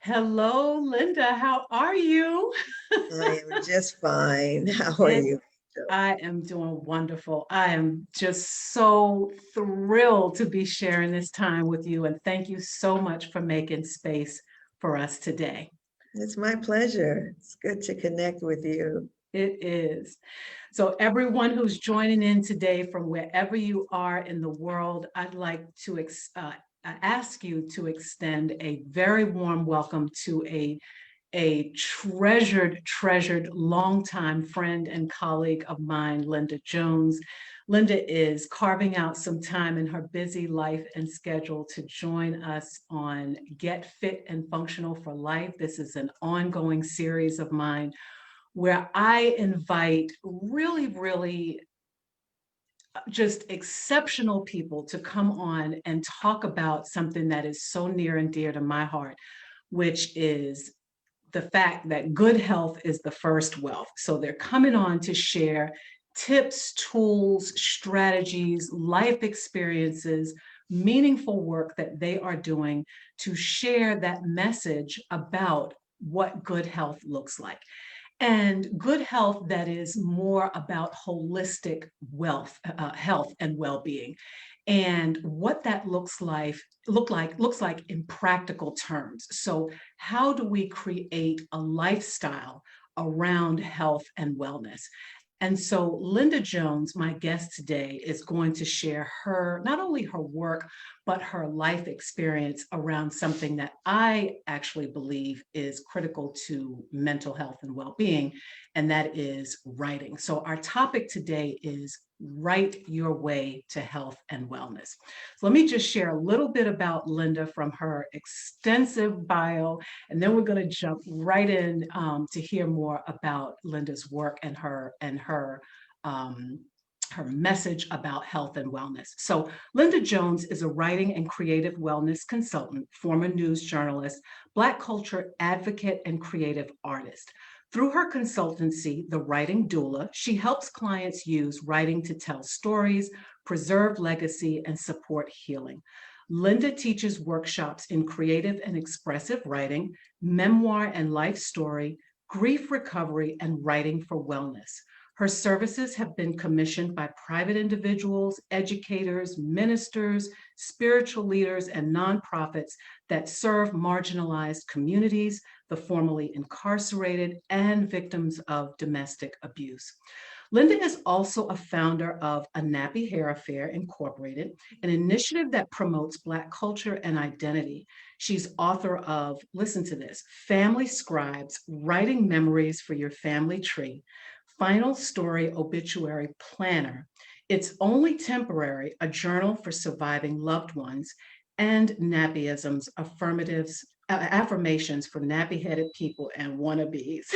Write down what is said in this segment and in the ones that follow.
Hello, Linda. How are you? I am just fine. How are It, you? Angel? I am doing wonderful. I am just so thrilled to be sharing this time with you. And thank you so much for making space for us today. It's my pleasure. It's good to connect with you. It is. So, everyone who's joining in today from wherever you are in the world, I'd like to ask you to extend a very warm welcome to a treasured longtime friend and colleague of mine, Linda Jones. Linda is carving out some time in her busy life and schedule to join us on Get Fit and Functional for Life. This is an ongoing series of mine where I invite really just exceptional people to come on and talk about something that is so near and dear to my heart, which is the fact that good health is the first wealth. So they're coming on to share tips, tools, strategies, life experiences, meaningful work that they are doing to share that message about what good health looks like. And good health that is more about holistic health and well-being, and what that looks like in practical terms. So, how do we create a lifestyle around health and wellness? And so, Linda Jones, my guest today, is going to share her not only her work, but her life experience around something that I actually believe is critical to mental health and well being, and that is writing. So, our topic today is Write Your Way to Health and Wellness. So, let me just share a little bit about Linda from her extensive bio, and then we're going to jump right in to hear more about Linda's work and um, her message about health and wellness. So, Linda Jones is a writing and creative wellness consultant, former news journalist, Black culture advocate, and creative artist. Through her consultancy, The Writing Doula, she helps clients use writing to tell stories, preserve legacy, and support healing. Linda teaches workshops in creative and expressive writing, memoir and life story, grief recovery, and writing for wellness. Her services have been commissioned by private individuals, educators, ministers, spiritual leaders, and nonprofits that serve marginalized communities, the formerly incarcerated, and victims of domestic abuse. Linda is also a founder of A Nappy Hair Affair Incorporated, an initiative that promotes Black culture and identity. She's author of, listen to this, Family Scribes, Writing Memories for Your Family Tree, Final Story Obituary Planner, It's Only Temporary, a journal for surviving loved ones, and Nappyisms, affirmations for nappy-headed people and wannabes.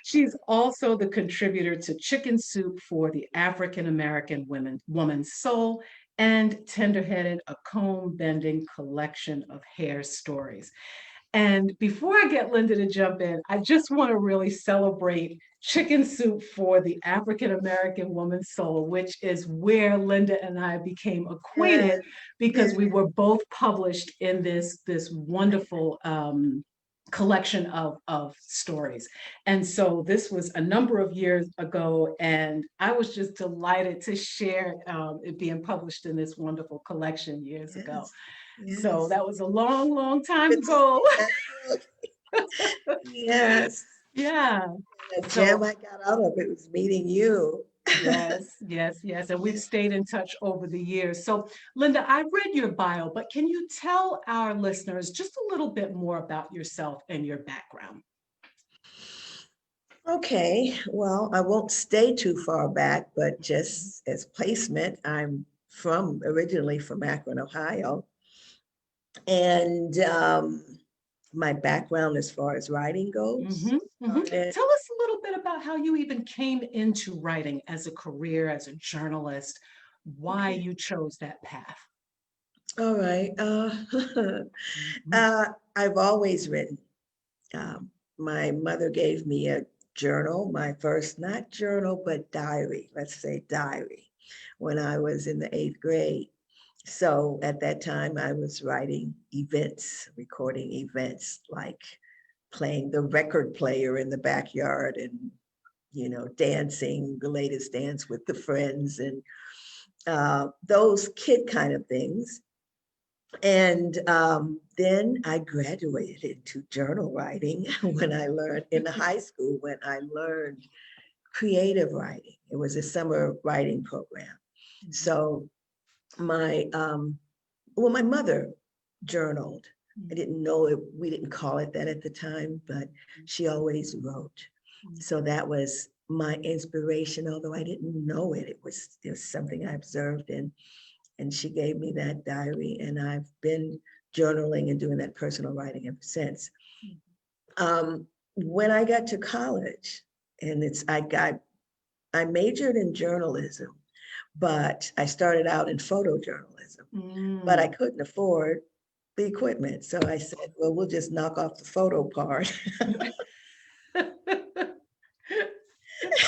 She's also the contributor to Chicken Soup for the African American Woman's Soul, and Tenderheaded, a comb-bending collection of hair stories. And before I get Linda to jump in, I just want to really celebrate Chicken Soup for the African American Woman's Soul, which is where Linda and I became acquainted Yes, because yes, we were both published in this wonderful collection of stories. And so this was a number of years ago, and I was just delighted to share it being published in this wonderful collection years ago. yes, So yes. that was a long time Good to ago. see that book. Yes. Yeah. The gem So I got out of it was meeting you. yes. And we've stayed in touch over the years. So, Linda, I read your bio, but can you tell our listeners just a little bit more about yourself and your background? Okay, well, I won't stay too far back, but just as placement, I'm from originally from Akron, Ohio. And my background as far as writing goes started. Tell us a little bit about how you even came into writing as a career, as a journalist, why Okay, you chose that path. all right. Mhm. Uh, I've always written. Um, my mother gave me a journal, my first, not journal, but diary, let's say diary, when I was in the eighth grade. So at that time, I was writing events, recording events, like playing the record player in the backyard and, dancing the latest dance with the friends and those kid kind of things. And then I graduated into journal writing when I learned in high school, when I learned creative writing. It was a summer writing program. So my my mother journaled. I didn't know it, we didn't call it that at the time, but she always wrote. So that was my inspiration, although I didn't know it. It was something I observed, and she gave me that diary, and I've been journaling and doing that personal writing ever since. When I got to college, and I majored in journalism, but I started out in photojournalism, but I couldn't afford the equipment. So I said, well, we'll just knock off the photo part.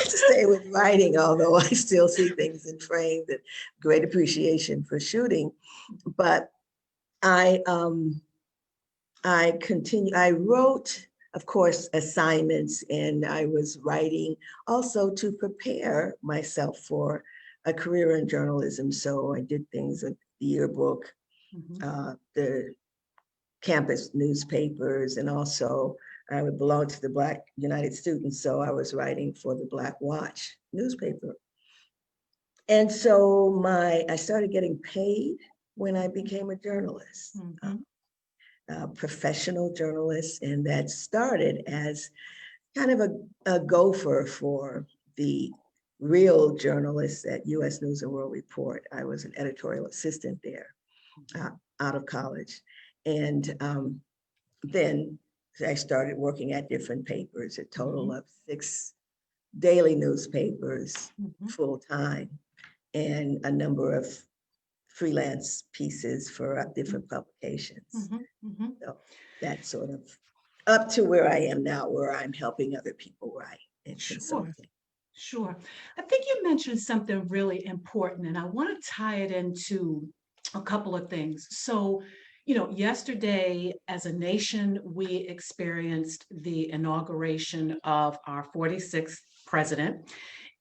To stay with writing, although I still see things in frames and great appreciation for shooting. But I I wrote, of course, assignments, and I was writing also to prepare myself for a career in journalism. So I did things like the yearbook, the campus newspapers, and also I would belong to the Black United Students. So I was writing for the Black Watch newspaper. And so I started getting paid when I became a journalist. Professional journalist, and that started as kind of a gopher for the real journalists at U.S. News and World Report. I was an editorial assistant there out of college. And then I started working at different papers, a total of 6 daily newspapers full time, and a number of freelance pieces for different publications. So that's sort of up to where I am now, where I'm helping other people write and consulting. Sure. I think you mentioned something really important, and I want to tie it into a couple of things. So, yesterday as a nation, we experienced the inauguration of our 46th president.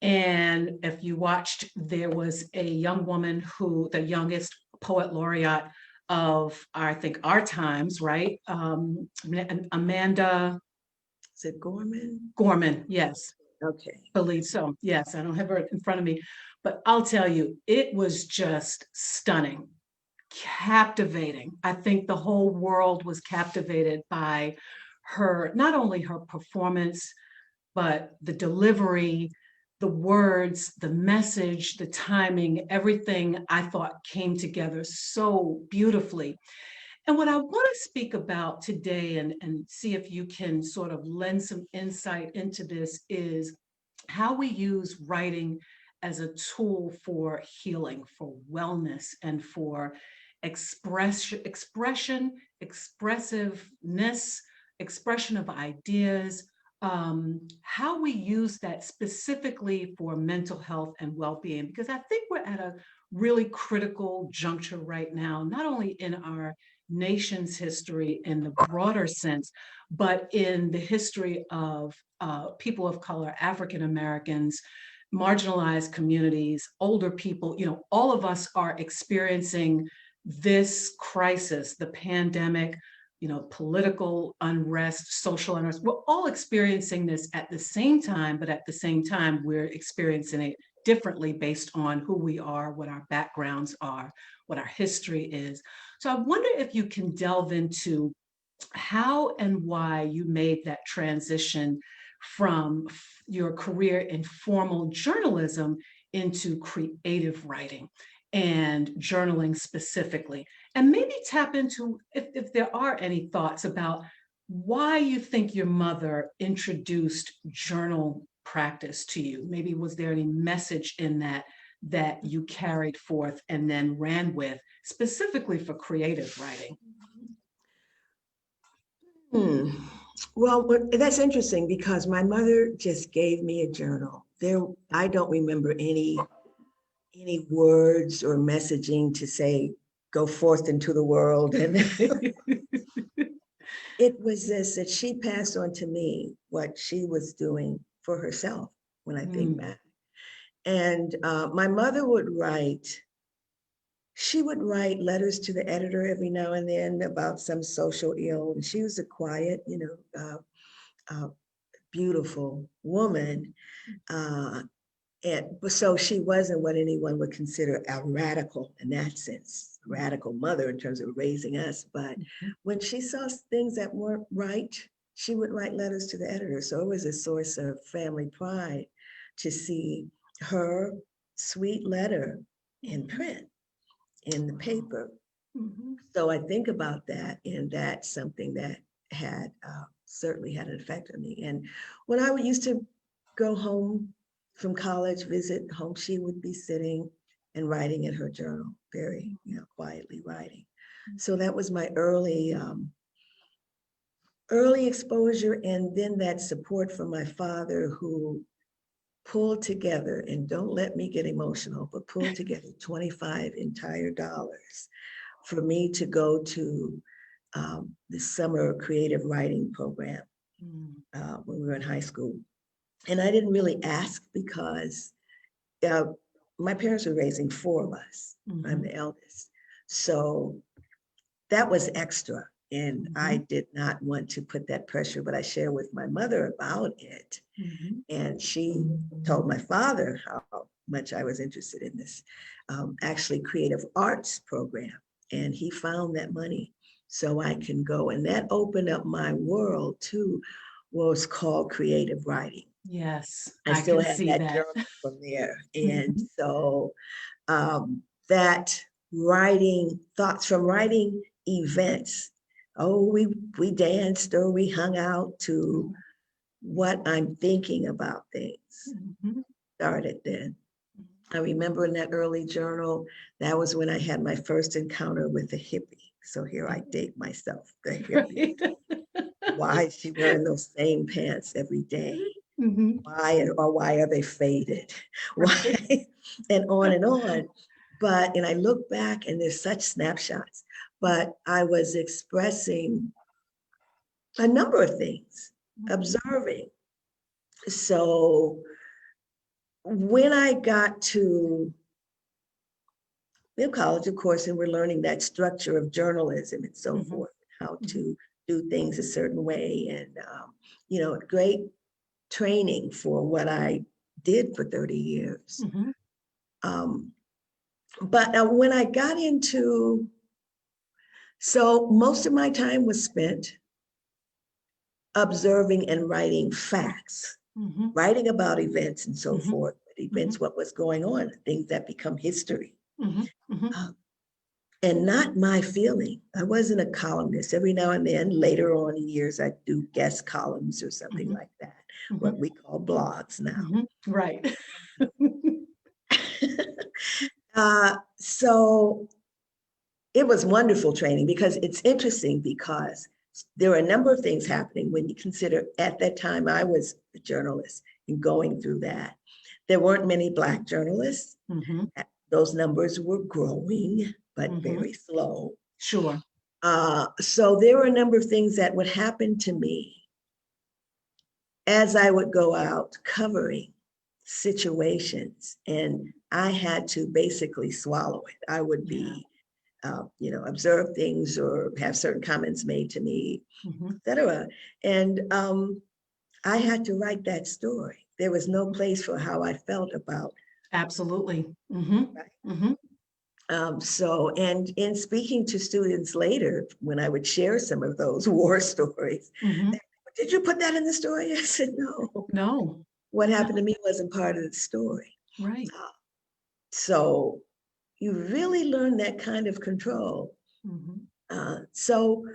And if you watched, there was a young woman the youngest poet laureate of, I think, our times, right? Amanda. Is it Gorman? Gorman, yes. Okay. Believe so. Yes, I don't have her in front of me, but I'll tell you, it was just stunning, captivating. I think the whole world was captivated by not only her performance, but the delivery, the words, the message, the timing, everything I thought came together so beautifully. And what I want to speak about today and see if you can sort of lend some insight into this is how we use writing as a tool for healing, for wellness, and for expressiveness, expression of ideas, how we use that specifically for mental health and well-being, because I think we're at a really critical juncture right now, not only in our nation's history in the broader sense, but in the history of people of color, African Americans, marginalized communities, older people. All of us are experiencing this crisis, the pandemic, political unrest, social unrest. We're all experiencing this at the same time, but at the same time, we're experiencing it differently based on who we are, what our backgrounds are, what our history is. So I wonder if you can delve into how and why you made that transition from your career in formal journalism into creative writing and journaling specifically, and maybe tap into if there are any thoughts about why you think your mother introduced journal practice to you. Maybe was there any message in that you carried forth and then ran with specifically for creative writing? Well, that's interesting because my mother just gave me a journal. I don't remember any words or messaging to say, go forth into the world. And it was this, that she passed on to me what she was doing for herself when I think back. And my mother would write, she would write letters to the editor every now and then about some social ill. And she was a quiet, beautiful woman. And so she wasn't what anyone would consider a radical in that sense, radical mother in terms of raising us. But when she saw things that weren't right, she would write letters to the editor. So it was a source of family pride to see her sweet letter in print, in the paper. So I think about that, and that's something that had certainly had an effect on me. And when I used to go home from college, visit home, she would be sitting and writing in her journal, very, quietly writing. So that was my early exposure, and then that support from my father, who pulled together, and don't let me get emotional, but pulled together 25 entire dollars for me to go to the summer creative writing program when we were in high school. And I didn't really ask because my parents were raising 4 of us. I'm the eldest. So that was extra. And I did not want to put that pressure, but I shared with my mother about it. And she told my father how much I was interested in this actually creative arts program. And he found that money so I can go. And that opened up my world to what was called creative writing. Yes, I still can have see that journal from there. And so that writing thoughts from writing events. Oh, we danced or we hung out, to what I'm thinking about things started then. I remember in that early journal, that was when I had my first encounter with a hippie. So here I date myself, the hippie. Why is she wearing those same pants every day? Why are they faded? Why? And on and on. And I look back and there's such snapshots, but I was expressing a number of things, observing. So when I got to college, of course, and we're learning that structure of journalism and so forth, how to do things a certain way, and great training for what I did for 30 years. But when I got into, so most of my time was spent observing and writing facts, writing about events and so forth, events, what was going on, things that become history. And not my feeling. I wasn't a columnist. Every now and then, later on in years, I do guest columns or something like that, what we call blogs now. Right. So it was wonderful training, because it's interesting, because there are a number of things happening when you consider at that time I was a journalist and going through that. There weren't many Black journalists. Those numbers were growing, but very slow. Sure. So there were a number of things that would happen to me as I would go out covering situations, and I had to basically swallow it. I would be, observe things or have certain comments made to me, etc. And I had to write that story. There was no place for how I felt about. Absolutely. Right? So, and in speaking to students later, when I would share some of those war stories, did you put that in the story? I said, no. No. What happened to me wasn't part of the story. Right. So you really learn that kind of control. So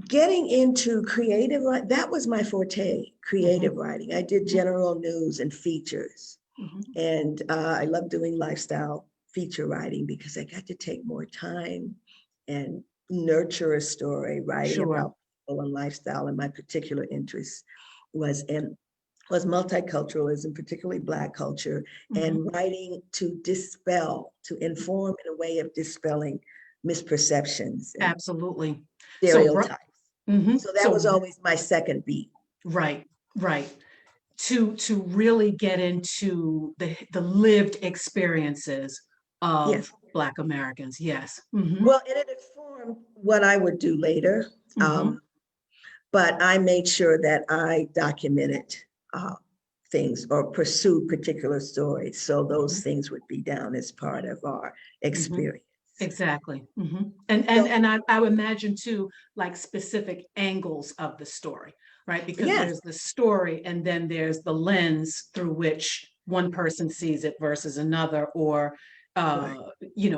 getting into creative, that was my forte, creative writing. I did general news and features. And I love doing lifestyle feature writing, because I got to take more time and nurture a story, writing about people and lifestyle. And my particular interest was in was multiculturalism, particularly Black culture, Mhm. and writing to dispel, to inform in a way of dispelling misperceptions and Absolutely. So, stereotypes. mhm. So that was So, always my second beat. right, right. To really get into the lived experiences of Yes. Black Americans. Yes. Hmm. Well, and it informed what I would do later. Hmm. But I made sure that I documented uh, things or pursued particular stories. So those Hmm. things would be down as part of our Hmm. experience. Exactly. Hmm. And So, I would imagine too, like specific angles of the story, right? Because yes, there's the story and then there's the lens through which one person sees it versus another, or right,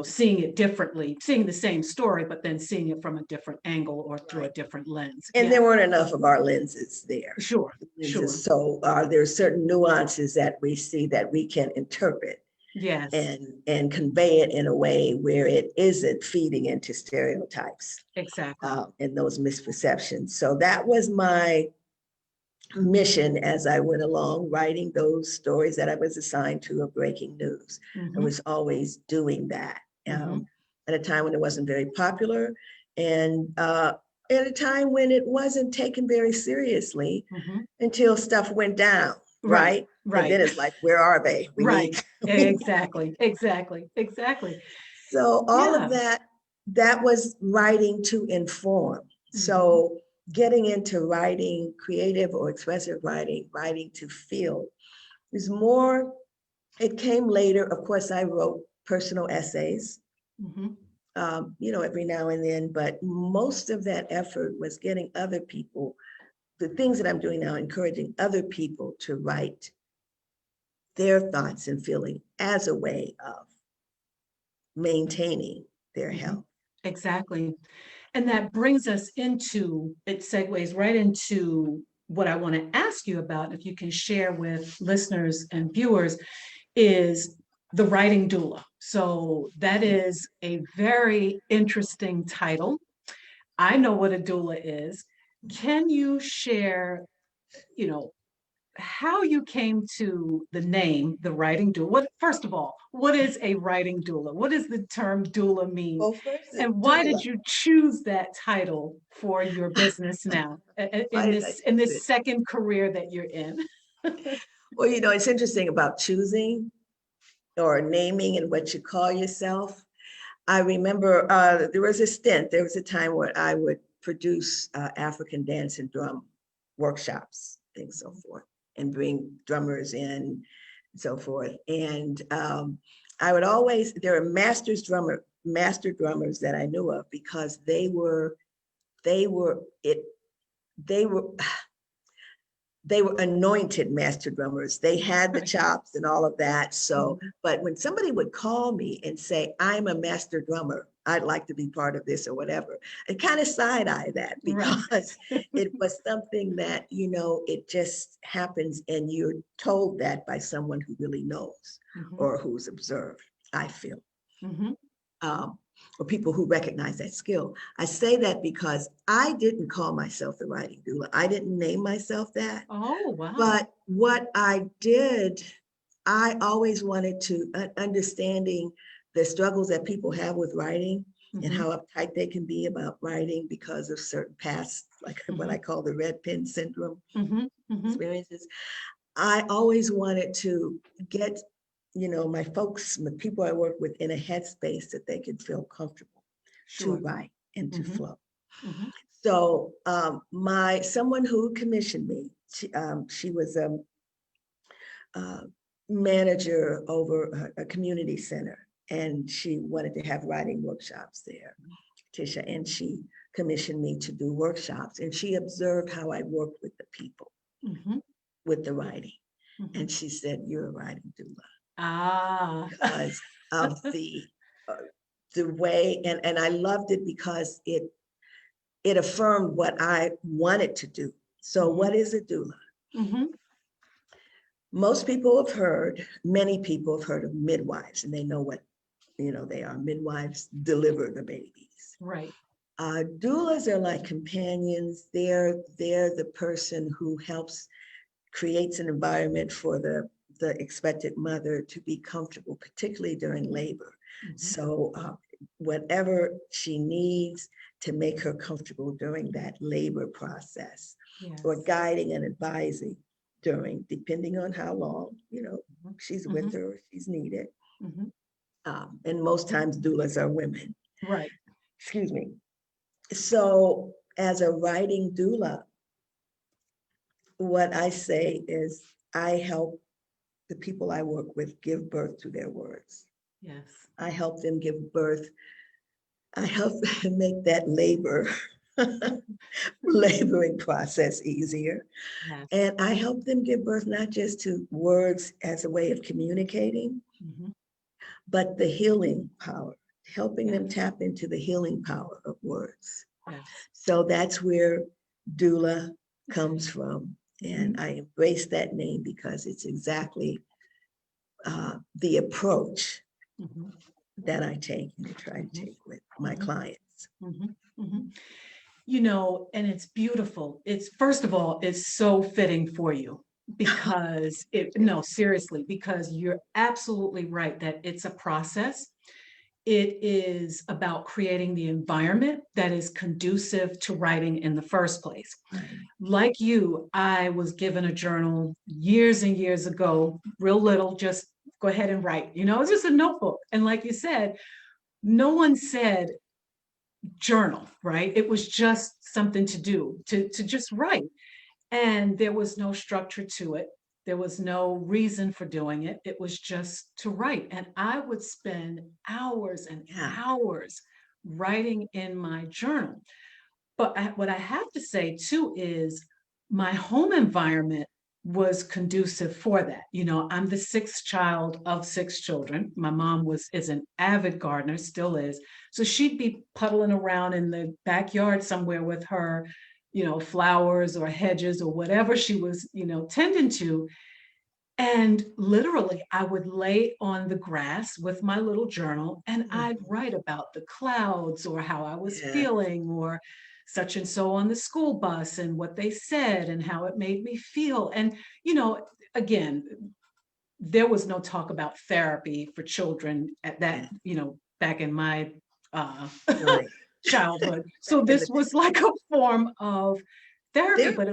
seeing it differently, seeing the same story, but then seeing it from a different angle or through a right. different lens. And Yeah, there weren't enough of our lenses there. sure, sure. So there are certain nuances that we see that we can interpret Yes, and convey it in a way where it isn't feeding into stereotypes exactly. and those misperceptions. So that was my mission as I went along, writing those stories that I was assigned to of breaking news. I Hmm. was always doing that Hmm. at a time when it wasn't very popular and at a time when it wasn't taken very seriously Hmm. until stuff went down, Right, right? And right, then it's like, where are they? We right. need, we need. Exactly, exactly, exactly. So all of Yeah. that, that was writing to inform. Hmm. So getting into writing, creative or expressive writing, writing to feel is more, it came later. Of course, I wrote personal essays, Hmm. every now and then, but most of that effort was getting other people, the things that I'm doing now, encouraging other people to write their thoughts and feeling as a way of maintaining their Hmm. health. Exactly. And that brings us into, it segues right into what I want to ask you about, if you can share with listeners and viewers, is the Writing Doula. So that is a very interesting title. I know what a doula is. Can you share, you know, how you came to the name, the Writing Doula? What, first of all, what is a writing doula? What does the term doula mean? Well, first, And why did doula. you choose that title for your business now Why in did I this choose it? second career that you're in? Well, it's interesting about choosing or naming and what you call yourself. I remember there was a time where I would produce African dance and drum workshops, things so forth, and bring drummers in and so forth. And I would always, there are master drummers that I knew of because they were, it, they were, they were anointed master drummers. They had the chops and all of that. So, Mhm. but when somebody would call me and say, I'm a master drummer, I'd like to be part of this or whatever, I kind of side eye that Right. because it was something that, it just happens and you're told that by someone who really knows Hmm. or who's observed, I feel. Hmm. Um, or people who recognize that skill. I say that because I didn't call myself the writing doula. I didn't name myself that. Oh, wow. But what I did, I always wanted to understanding the struggles that people have with writing and Hmm. how uptight they can be about writing because of certain past, like what I Hmm. call the red pen syndrome Hmm. Hmm. experiences. I always wanted to get, my folks, the people I work with in a headspace that they can feel comfortable to Sure. write and to Hmm. flow. Hmm. So someone who commissioned me, she was uh, manager over a community center, and she wanted to have writing workshops there, Tisha, and she commissioned me to do workshops, and she observed how I worked with the people, Hmm. with the writing, Hmm. and she said, "You're a writing doula," Ah. because of uh, the way, and I loved it because it affirmed what I wanted to do. So, Hmm. what is a doula? Hmm. Most people have heard, many people have heard of midwives, and they know what they are. Midwives deliver the babies. Right. Doulas are like companions. They're the person who helps creates an environment for the expected mother to be comfortable, particularly during labor. So whatever she needs to make her comfortable during that labor process, or Yes. guiding and advising during, depending on how long, she's with her, or she's needed. And most times doulas are women. Right. Excuse me. So as a writing doula, what I say is I help the people I work with give birth to their words. Yes. I help them give birth. I help them make that laboring process easier. Yes. And I help them give birth not just to words as a way of communicating, but the healing power, helping them tap into the healing power of words. Yes. So that's where doula comes from. And I embrace that name because it's exactly the approach that I take and try to take with my clients. And it's beautiful. It's, first of all, it's so fitting for you because no, seriously, because you're absolutely right that it's a process. It is about creating the environment that is conducive to writing in the first place. Right. Like you, I was given a journal years and years ago, real little, just go ahead and write. It's just a notebook. And like you said, no one said journal, right? It was just something to do, to just write. And there was no structure to it. There was no reason for doing it. It was just to write. And I would spend hours and hours writing in my journal. But what I have to say too is my home environment was conducive for that. I'm the sixth child of six children. My mom is an avid gardener, still is. So she'd be puddling around in the backyard somewhere with her, flowers or hedges or whatever she was, tending to. And literally, I would lay on the grass with my little journal and I'd write about the clouds or how I was feeling or such and so on the school bus and what they said and how it made me feel. And, again, there was no talk about therapy for children at that, back in my childhood. So this was like a form of therapy, but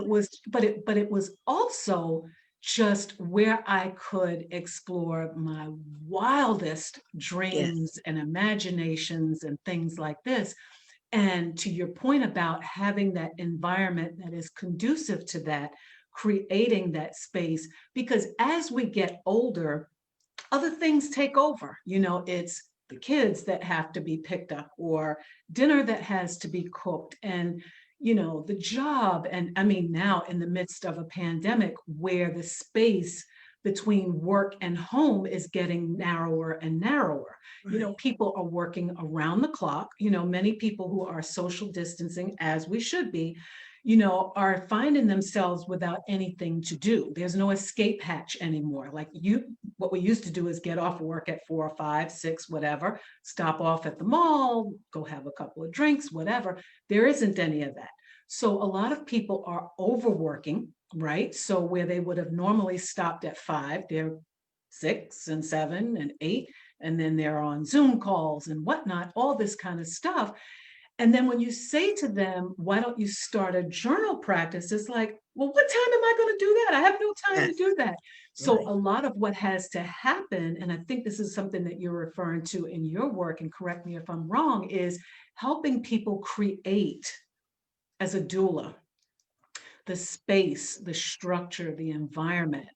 it was also just where I could explore my wildest dreams and imaginations and things like this. And to your point about having that environment that is conducive to that, creating that space, because as we get older, other things take over. It's the kids that have to be picked up or dinner that has to be cooked and the job. And I mean, now in the midst of a pandemic where the space between work and home is getting narrower and narrower. People are working around the clock. Many people who are social distancing, as we should be, are finding themselves without anything to do. There's no escape hatch anymore. What we used to do is get off work at 4 or 5, 6, whatever, stop off at the mall, go have a couple of drinks, whatever. There isn't any of that. So a lot of people are overworking, right? So where they would have normally stopped at 5, they're 6 and 7 and 8, and then they're on Zoom calls and whatnot, all this kind of stuff. And then when you say to them, why don't you start a journal practice? It's like, well, what time am I going to do that? I have no time to do that. So a lot of what has to happen, and I think this is something that you're referring to in your work, and correct me if I'm wrong, is helping people create, as a doula, the space, the structure, the environment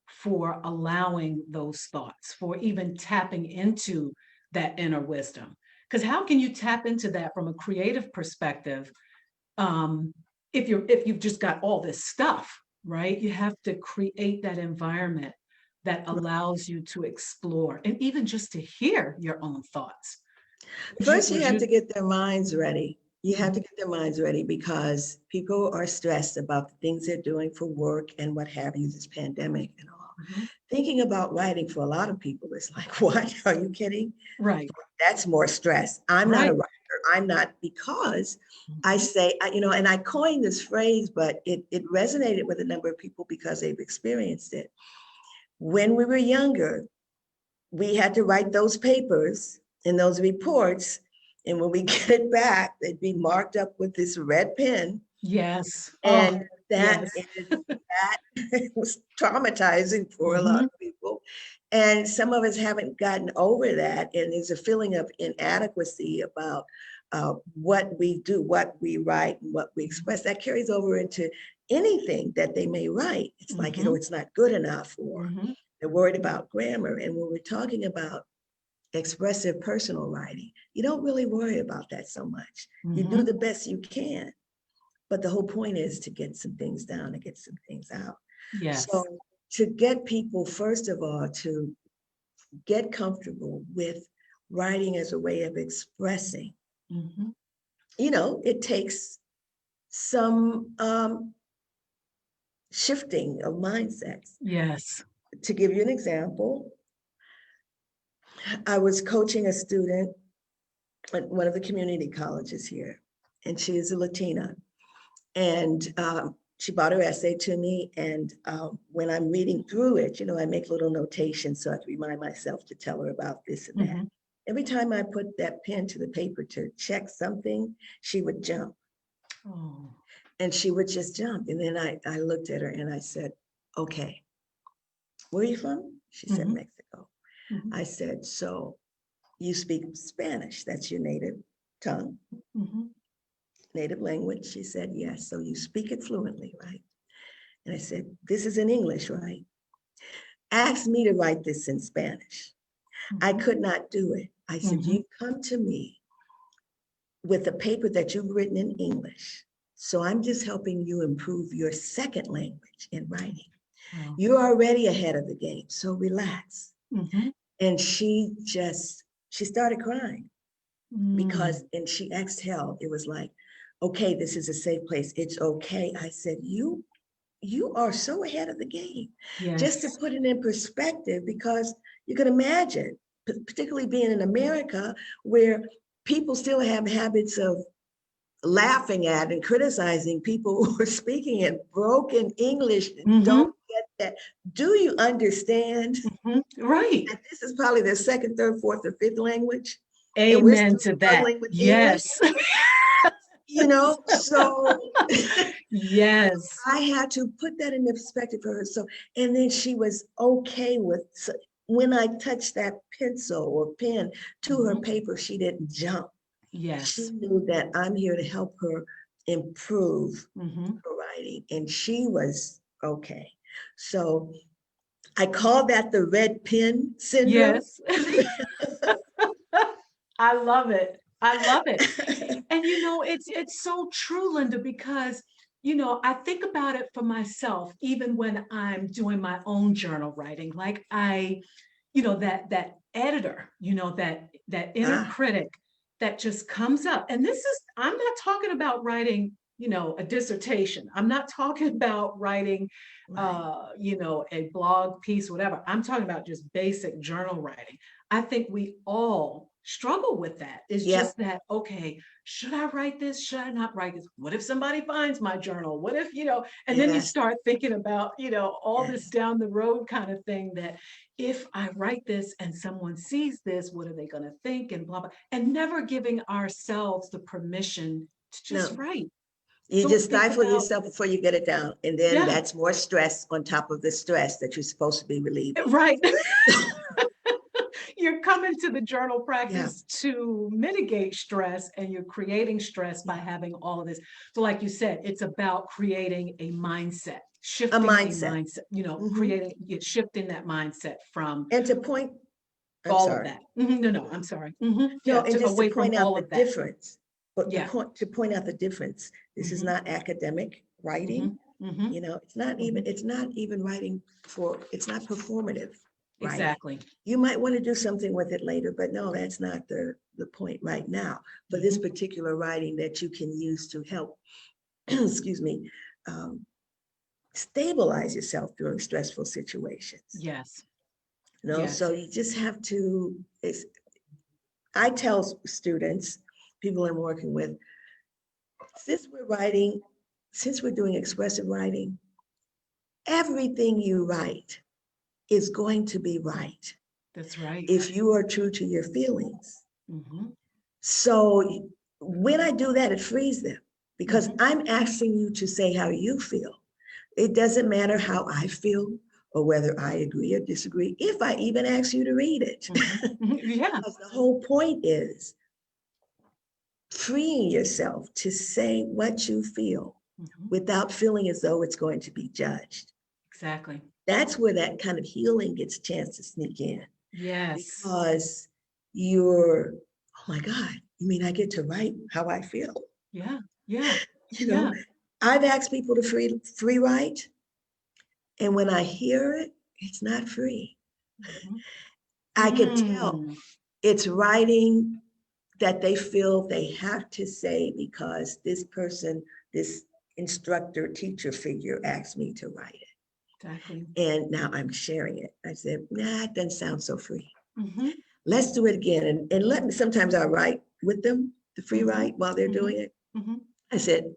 for allowing those thoughts, for even tapping into that inner wisdom. Because how can you tap into that from a creative perspective if you've just got all this stuff, right? You have to create that environment that allows you to explore and even just to hear your own thoughts. First, you have to get their minds ready. You have to get their minds ready because people are stressed about the things they're doing for work and what have you, this pandemic and all. Thinking about writing for a lot of people is like, what? Are you kidding? Right. That's more stress. I'm not a writer. I'm not, because I say, and I coined this phrase, but it resonated with a number of people because they've experienced it. When we were younger, we had to write those papers and those reports. And when we get it back, they'd be marked up with this red pen. Yes. And yes. that was traumatizing for a lot of people. And some of us haven't gotten over that. And there's a feeling of inadequacy about what we do, what we write, and what we express. That carries over into anything that they may write. It's like, it's not good enough, or they're worried about grammar. And when we're talking about expressive personal writing, you don't really worry about that so much. You do the best you can. But the whole point is to get some things down and get some things out. Yes. So to get people, first of all, to get comfortable with writing as a way of expressing, it takes some shifting of mindsets. Yes. To give you an example, I was coaching a student at one of the community colleges here, and she is a Latina. And she brought her essay to me. And when I'm reading through it, I make little notations so I have to remind myself to tell her about this and that. Every time I put that pen to the paper to check something, she would jump. Oh. And she would just jump. And then I looked at her and I said, okay, where are you from? She said, Mexico. I said, so you speak Spanish, that's your native tongue? Native language? She said, yes. So you speak it fluently, right? And I said, this is in English, right? Ask me to write this in Spanish. I could not do it. I said, you come to me with a paper that you've written in English. So I'm just helping you improve your second language in writing. Wow. You're already ahead of the game, so relax. And she started crying because, and she exhaled. It was like, okay, this is a safe place. It's okay. I said, you are so ahead of the game. Yes. Just to put it in perspective, because you can imagine, particularly being in America, where people still have habits of laughing at and criticizing people who are speaking in broken English and don't get that. Do you understand? Right. And this is probably their second, third, fourth, or fifth language. Amen to that. Yes. So yes, I had to put that in perspective for her. So, and then she was okay with, when I touched that pencil or pen to her paper, she didn't jump. Yes. She knew that I'm here to help her improve her writing, and she was okay. So I call that the red pen syndrome. Yes. I love it. I love it. And it's so true, Linda, because I think about it for myself, even when I'm doing my own journal writing, like that editor, that inner critic that just comes up. And I'm not talking about writing, a dissertation. I'm not talking about writing, a blog piece, whatever. I'm talking about just basic journal writing. I think we all struggle with that. It's just that, okay, should I write this? Should I not write this? What if somebody finds my journal? What if, and then you start thinking about, all this down the road kind of thing, that if I write this and someone sees this, what are they going to think, and blah, blah, and never giving ourselves the permission to just write. You just stifle yourself before you get it down. And then that's more stress on top of the stress that you're supposed to be relieving. Right. You're coming to the journal practice to mitigate stress, and you're creating stress by having all of this. So like you said, it's about creating a mindset, shifting a mindset, shifting that mindset from. And to point, all of that. No, I'm sorry. No, and just to point out the difference. But to point out the difference, this is not academic writing. It's not even writing it's not performative. Right? Exactly. You might want to do something with it later, but no, that's not the point right now. For this particular writing that you can use to help, stabilize yourself during stressful situations. Yes. So you just have to, I tell students, people I'm working with, since we're doing expressive writing, everything you write is going to be right That's right. if you are true to your feelings. Mm-hmm. So when I do that, it frees them because Mhm. I'm asking you to say how you feel. It doesn't matter how I feel or whether I agree or disagree, if I even ask you to read it. Yeah. Because the whole point is freeing yourself to say what you feel Mhm. without feeling as though it's going to be judged. Exactly. That's where that kind of healing gets a chance to sneak in Yes. because you're, oh my God, you mean I get to write how I feel? Yeah. Yeah. You Yeah. know, I've asked people to free write, and when I hear it, it's not free. Mhm. I could tell Mm. it's writing that they feel they have to say because this person, this instructor, teacher figure asked me to write it. Exactly. And now I'm sharing it. I said, nah, it doesn't sound so free. Mhm. Let's do it again. And let me, sometimes I write with them, the free Mhm. write while they're Mhm. doing it. Mhm. I said,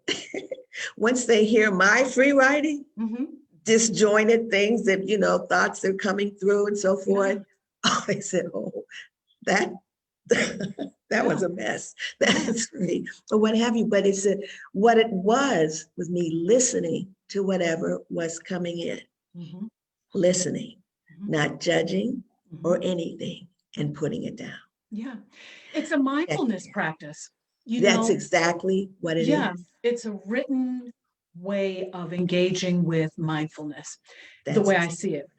once they hear my free writing, Mhm. disjointed things that, thoughts are coming through and so Yeah. forth. Oh, I said, oh, that that Yeah. was a mess. Yeah. That's free, or what have you. But what it was me listening to whatever was coming in, Mhm. listening, Mhm. not judging or Mhm. anything, and putting it down. Yeah. It's a Checking mindfulness in. practice. You That's know, exactly what it yeah, is. it's a written way of engaging with mindfulness, the That's way I exactly. see it.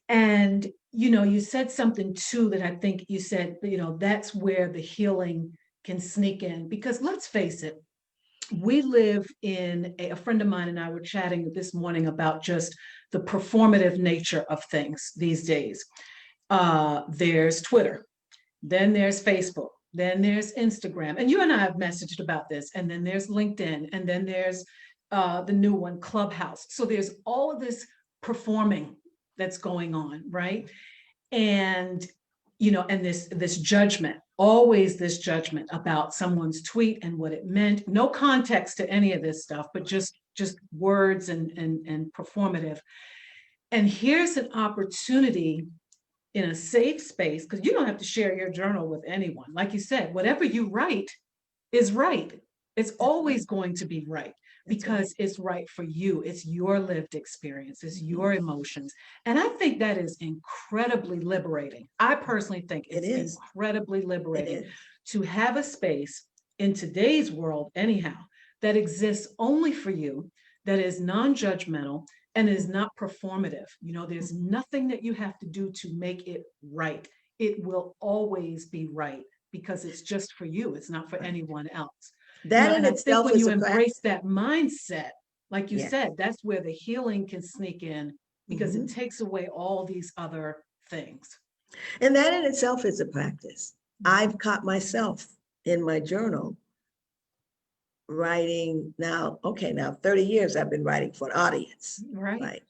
And, you said something too that I think you said, that's where the healing can sneak in. Because let's face it, we live in a friend of mine and I were chatting this morning about just the performative nature of things these days. There's Twitter, then there's Facebook, then there's Instagram. And you and I have messaged about this. And then there's LinkedIn. And then there's the new one, Clubhouse. So there's all of this performing that's going on, right? And and this judgment, always this judgment about someone's tweet and what it meant. No context to any of this stuff, but just words and performative. And here's an opportunity in a safe space, because you don't have to share your journal with anyone. Like you said, whatever you write is right. It's That's right. always going to be right That's right. because it's right for you. It's your lived experience, it's Mhm. your emotions. And I think that is incredibly liberating. I personally think It it's is. incredibly It liberating is. to have a space in today's world, anyhow, that exists only for you, that is non judgmental, and is not performative. There's nothing that you have to do to make it right. It will always be right because it's just for you. It's not for Right. anyone else. That in And I think itself when is you a embrace practice. that mindset, like you Yes. said, that's where the healing can sneak in because it Mhm. takes away all these other things. And that in itself is a practice. Mhm. I've caught myself in my journal writing now, okay, now 30 years I've been writing for an audience, Right. right?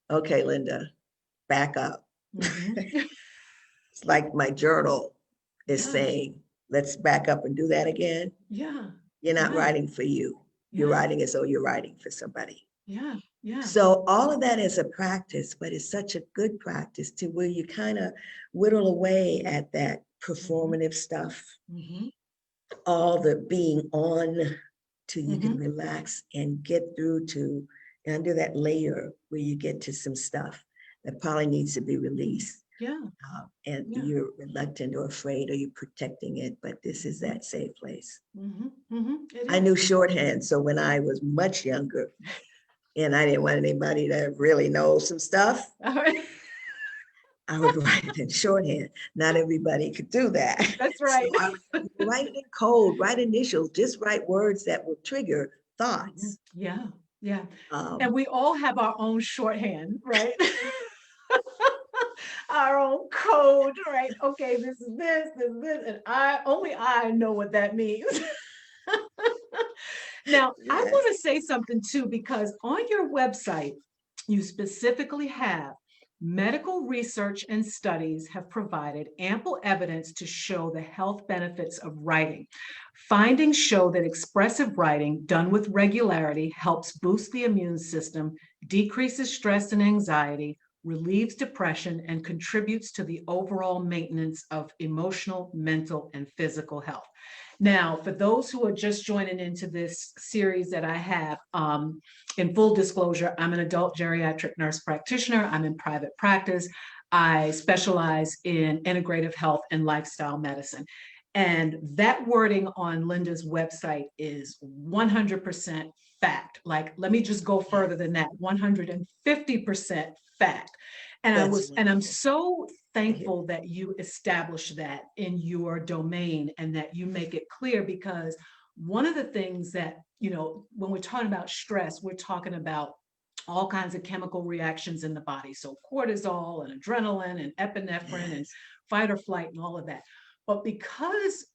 Okay, Linda, back up. Hmm. It's like my journal is Yeah. saying, let's back up and do that again. Yeah. You're not Yeah. writing for you. You're Yeah. writing as though you're writing for somebody. Yeah. Yeah. So all of that is a practice, but it's such a good practice to where you kind of whittle away at that Hmm. performative stuff, Hmm. all the being on till you can Hmm. relax and get through to under that layer where you get to some stuff that probably needs to be released. Yeah. And Yeah. you're reluctant or afraid or you're protecting it, but this is that safe place. Hmm. Hmm. It I knew is. shorthand. So when I was much younger and I didn't want anybody to really know some stuff, All right. I would write it in shorthand. Not everybody could do that. That's So right. I would say, write it in code, write initials, just write words that will trigger Mhm. thoughts. Yeah. Yeah. And Um, we all have our own shorthand, right? Our own code, right? Okay, this is this, and I know what that means. Now, I yes. want to say something too, because on your website, you specifically have Medical research and studies have provided ample evidence to show the health benefits of writing. Findings show that expressive writing done with regularity helps boost the immune system, decreases stress and anxiety, relieves depression, and contributes to the overall maintenance of emotional, mental, and physical health. Now, for those who are just joining into this series that I have, in full disclosure, I'm an adult geriatric nurse practitioner. I'm in private practice. I specialize in integrative health and lifestyle medicine. And that wording on Linda's website is 100% fact. Like, let me just go further than that, 150% fact. That's And I'm wonderful. so thankful that you establish that in your domain and that you make it clear, because one of the things that, when we're talking about stress, we're talking about all kinds of chemical reactions in the body. So cortisol and adrenaline and epinephrine and Yes. fight or flight and all of that. But because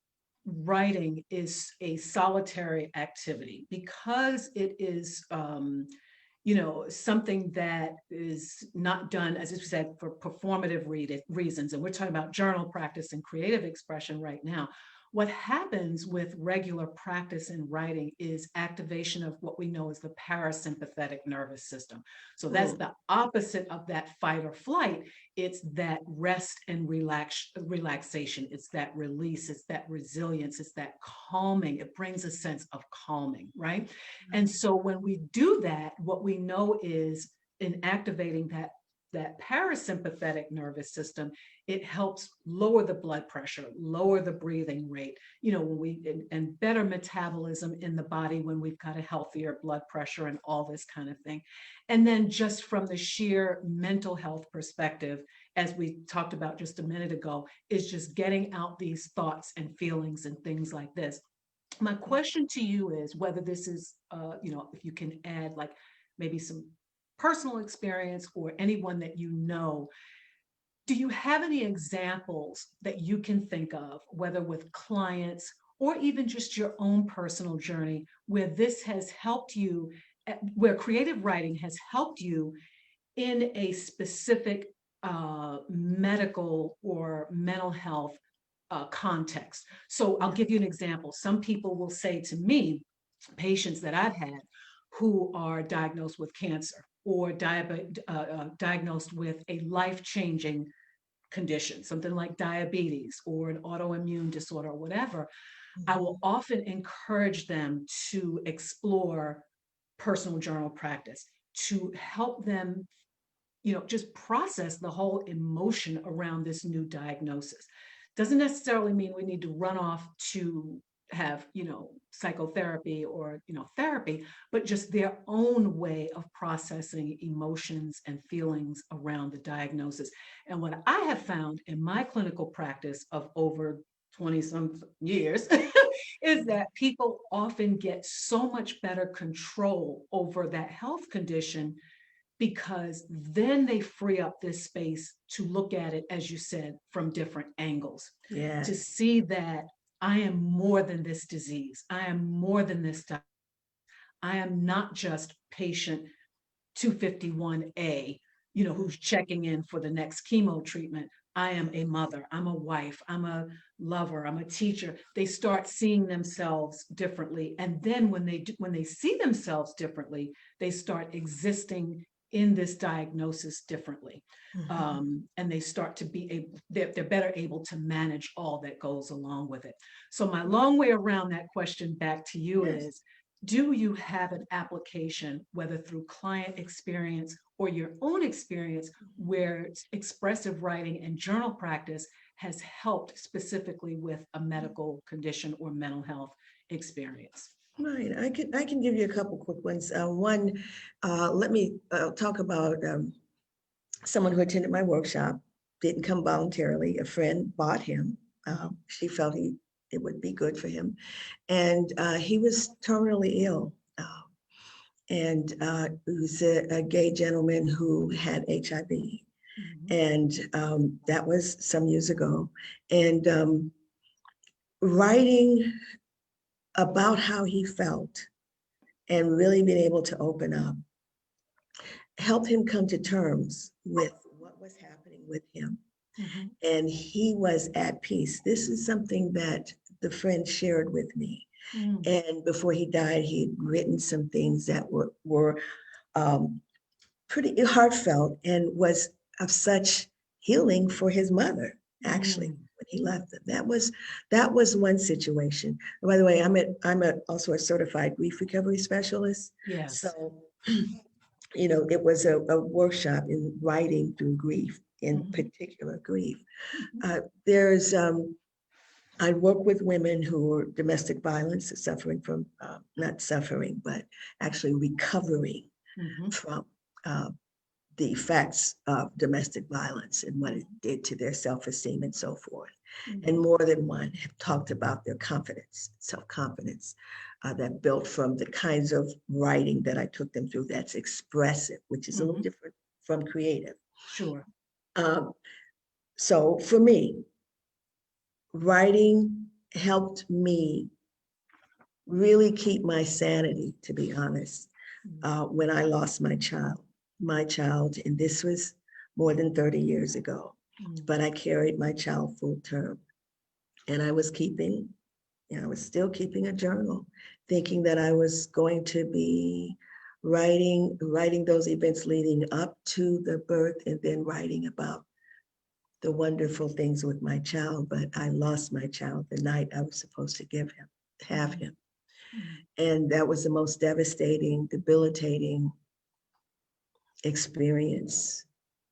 writing is a solitary activity, because it is something that is not done, as you said, for performative reasons. And we're talking about journal practice and creative expression right now. What happens with regular practice in writing is activation of what we know as the parasympathetic nervous system. So that's Mm. the opposite of that fight or flight. It's that rest and relaxation. It's that release. It's that resilience. It's that calming. It brings a sense of calming, right? And so when we do that, what we know is in activating that parasympathetic nervous system, it helps lower the blood pressure, lower the breathing rate, and better metabolism in the body when we've got a healthier blood pressure and all this kind of thing. And then just from the sheer mental health perspective, as we talked about just a minute ago, is just getting out these thoughts and feelings and things like this. My question to you is whether this is, if you can add like maybe some personal experience or anyone that do you have any examples that you can think of, whether with clients or even just your own personal journey, where this has helped you, where creative writing has helped you in a specific medical or mental health context? So I'll give you an example. Some people will say to me, patients that I've had who are diagnosed with cancer or diagnosed with a life-changing condition, something like diabetes or an autoimmune disorder or whatever, I will often encourage them to explore personal journal practice to help them, just process the whole emotion around this new diagnosis. Doesn't necessarily mean we need to run off to have, psychotherapy or, therapy, but just their own way of processing emotions and feelings around the diagnosis. And what I have found in my clinical practice of over 20 some years is that people often get so much better control over that health condition, because then they free up this space to look at it, as you said, from different angles, to Yes. see that I am more than this disease. I am more than this. I am not just patient 251A, who's checking in for the next chemo treatment. I am a mother, I'm a wife, I'm a lover, I'm a teacher. They start seeing themselves differently. And then when they see themselves differently, they start existing in this diagnosis differently. Mhm. And they start to be able, they're better able to manage all that goes along with it. So my long way around that question back to you Yes. is, do you have an application, whether through client experience or your own experience, where expressive writing and journal practice has helped specifically with a medical condition or mental health experience? Right. I can give you a couple quick ones. One, let me talk about someone who attended my workshop, didn't come voluntarily. A friend bought him. She felt it would be good for him, and he was terminally ill. And he was a gay gentleman who had HIV, Mhm. and that was some years ago. And writing about how he felt and really being able to open up helped him come to terms with what was happening with him. Mhm. And he was at peace. This is something that the friend shared with me. Mm. And before he died, he had written some things that were pretty heartfelt and was of such healing for his mother, actually, Mm. when he left them. That was one situation. And by the way, also a certified grief recovery specialist. Yes. So, it was a workshop in writing through grief, in Mhm. particular grief. Mhm. There's I work with women who are domestic violence, suffering from, not suffering, but actually recovering Mhm. from uh, the effects of domestic violence and what it Mhm. did to their self-esteem and so forth. And Mhm. more than one have talked about their confidence, self-confidence, that built from the kinds of writing that I took them through that's expressive, which is a little Mhm. different from creative. Sure. Um, so for me, writing helped me really keep my sanity, to be honest, when I lost my child, and this was more than 30 years ago, Mm. but I carried my child full term. And I was still keeping a journal, thinking that I was going to be writing those events leading up to the birth and then writing about the wonderful things with my child. But I lost my child the night I was supposed to have him. Mm. And that was the most devastating, debilitating experience.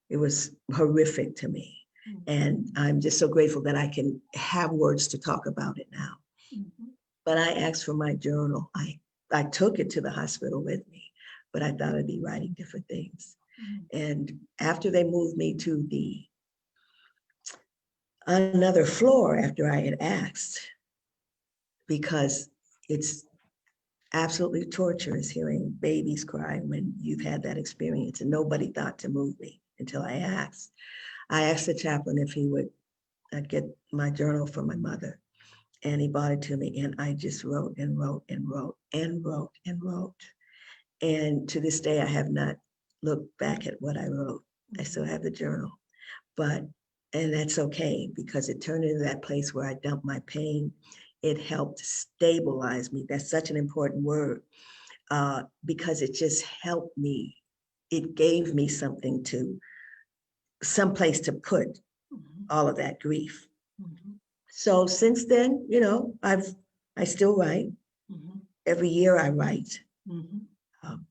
It was horrific to me. Mm. And I'm just so grateful that I can have words to talk about it now. Mhm. But I asked for my journal. I took it to the hospital with me, but I thought I'd be writing different things. Mm. And after they moved me to another floor after I had asked, because it's absolutely torturous hearing babies cry when you've had that experience, and nobody thought to move me until I asked. I asked the chaplain if he would get my journal from my mother, and he brought it to me, and I just wrote and wrote and wrote and wrote and wrote. And to this day, I have not looked back at what I wrote. I still have the journal, but, and that's okay, because it turned into that place where I dumped my pain. It helped stabilize me. That's such an important word, because it just helped me. It gave me some place to put Mhm. all of that grief. Mhm. So since then, I still write. Mhm. Every year I write Mhm. um,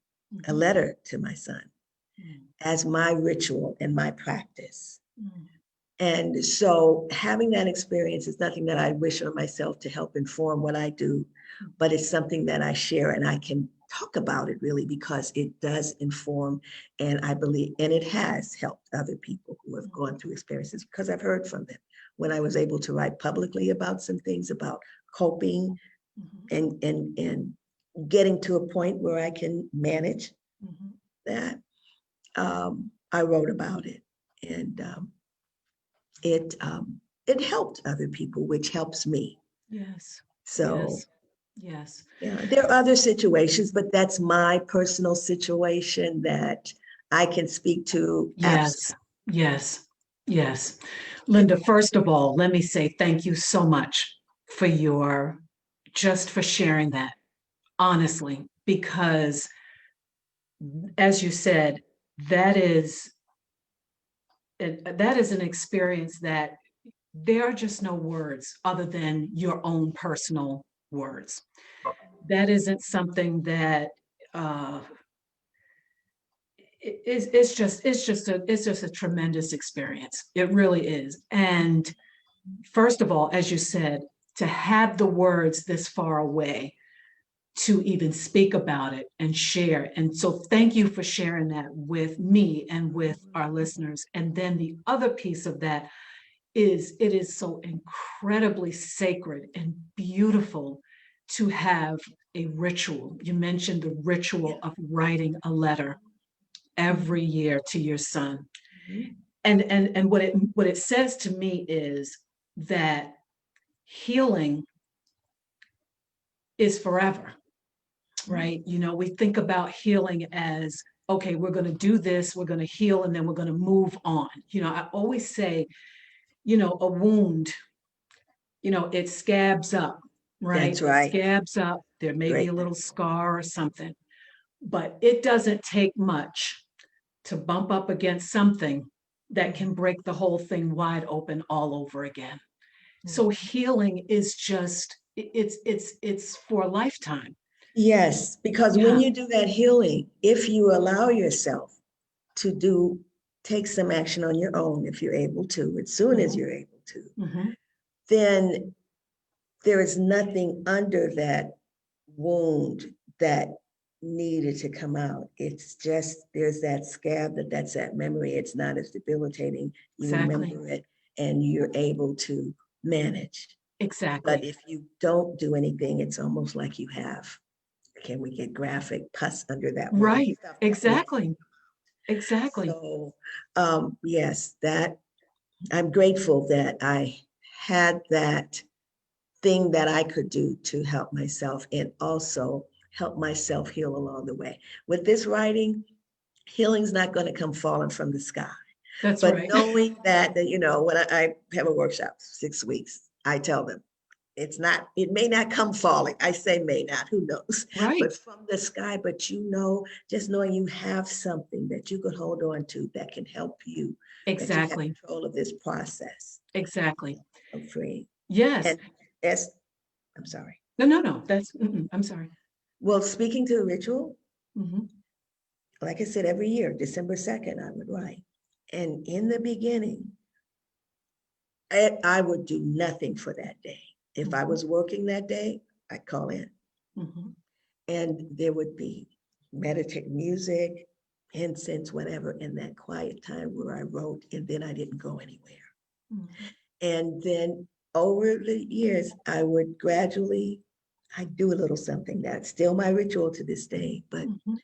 a Mhm. letter to my son Mm. as my ritual and my practice. Mm. And so having that experience is nothing that I wish on myself to help inform what I do, but it's something that I share, and I can talk about it really because it does inform, and I believe, and it has helped other people who have gone through experiences, because I've heard from them when I was able to write publicly about some things about coping Mhm. and getting to a point where I can manage Mhm. that. I wrote about it, and it helped other people, which helps me. Yes. So Yes. Yes. yeah, there are other situations, but that's my personal situation that I can speak to. Yes. Yes. Yes. Linda, first of all, let me say thank you so much for just for sharing that, honestly, because as you said, that is that is an experience that there are just no words other than your own personal words. That isn't something that uh, it's just a tremendous experience. It really is. And first of all, as you said, to have the words this far away to even speak about it and share. And so thank you for sharing that with me and with our listeners. And then the other piece of that is it is so incredibly sacred and beautiful to have a ritual. You mentioned the Yeah. ritual of writing a letter every year to your son. Mhm. And what it says to me is that healing is forever, right? You know, we think about healing as okay, we're going to do this, we're going to heal, and then we're going to move on. I always say, a wound, it scabs up, right? That's It right. scabs up. There may be Great. a little scar or something, but it doesn't take much to bump up against something that can break the whole thing wide open all over again. So healing is just it's for a lifetime. Yes, because when Yeah. you do that healing, if you allow yourself to take some action on your own, if you're able to, as soon as Mhm. you're able to, Mhm. then there is nothing under that wound that needed to come out. It's just there's that scab, that's that memory. It's not as debilitating. You Exactly. remember it and you're able to manage. But Exactly. if you don't do anything, it's almost like you have, can we get graphic, pus under that wound, Right. stuff that needs. Exactly. Exactly. So yes, that I'm grateful that I had that thing that I could do to help myself and also help myself heal along the way. With this writing, healing's not going to come falling from the sky. That's But right. knowing that when I have a workshop, 6 weeks, I tell them it may not come falling. I say may not, who knows, Right. but from the sky. But just knowing you have something that you could hold on to that can help you, that you have Exactly. control of this process Exactly. of freeing. Yes. And as I'm sorry. No, no, no. I'm sorry. Well, speaking to the ritual, Mhm. like I said, every year, December 2nd, I would write. And in the beginning, I would do nothing for that day. If I Mhm. was working that day, I'd call in. Mhm. And there would be meditate music, incense, whatever, in that quiet time where I wrote, and then I didn't go anywhere. Mhm. And then over the years, I would gradually, I do a little something. That's still my ritual to this day, but Mhm.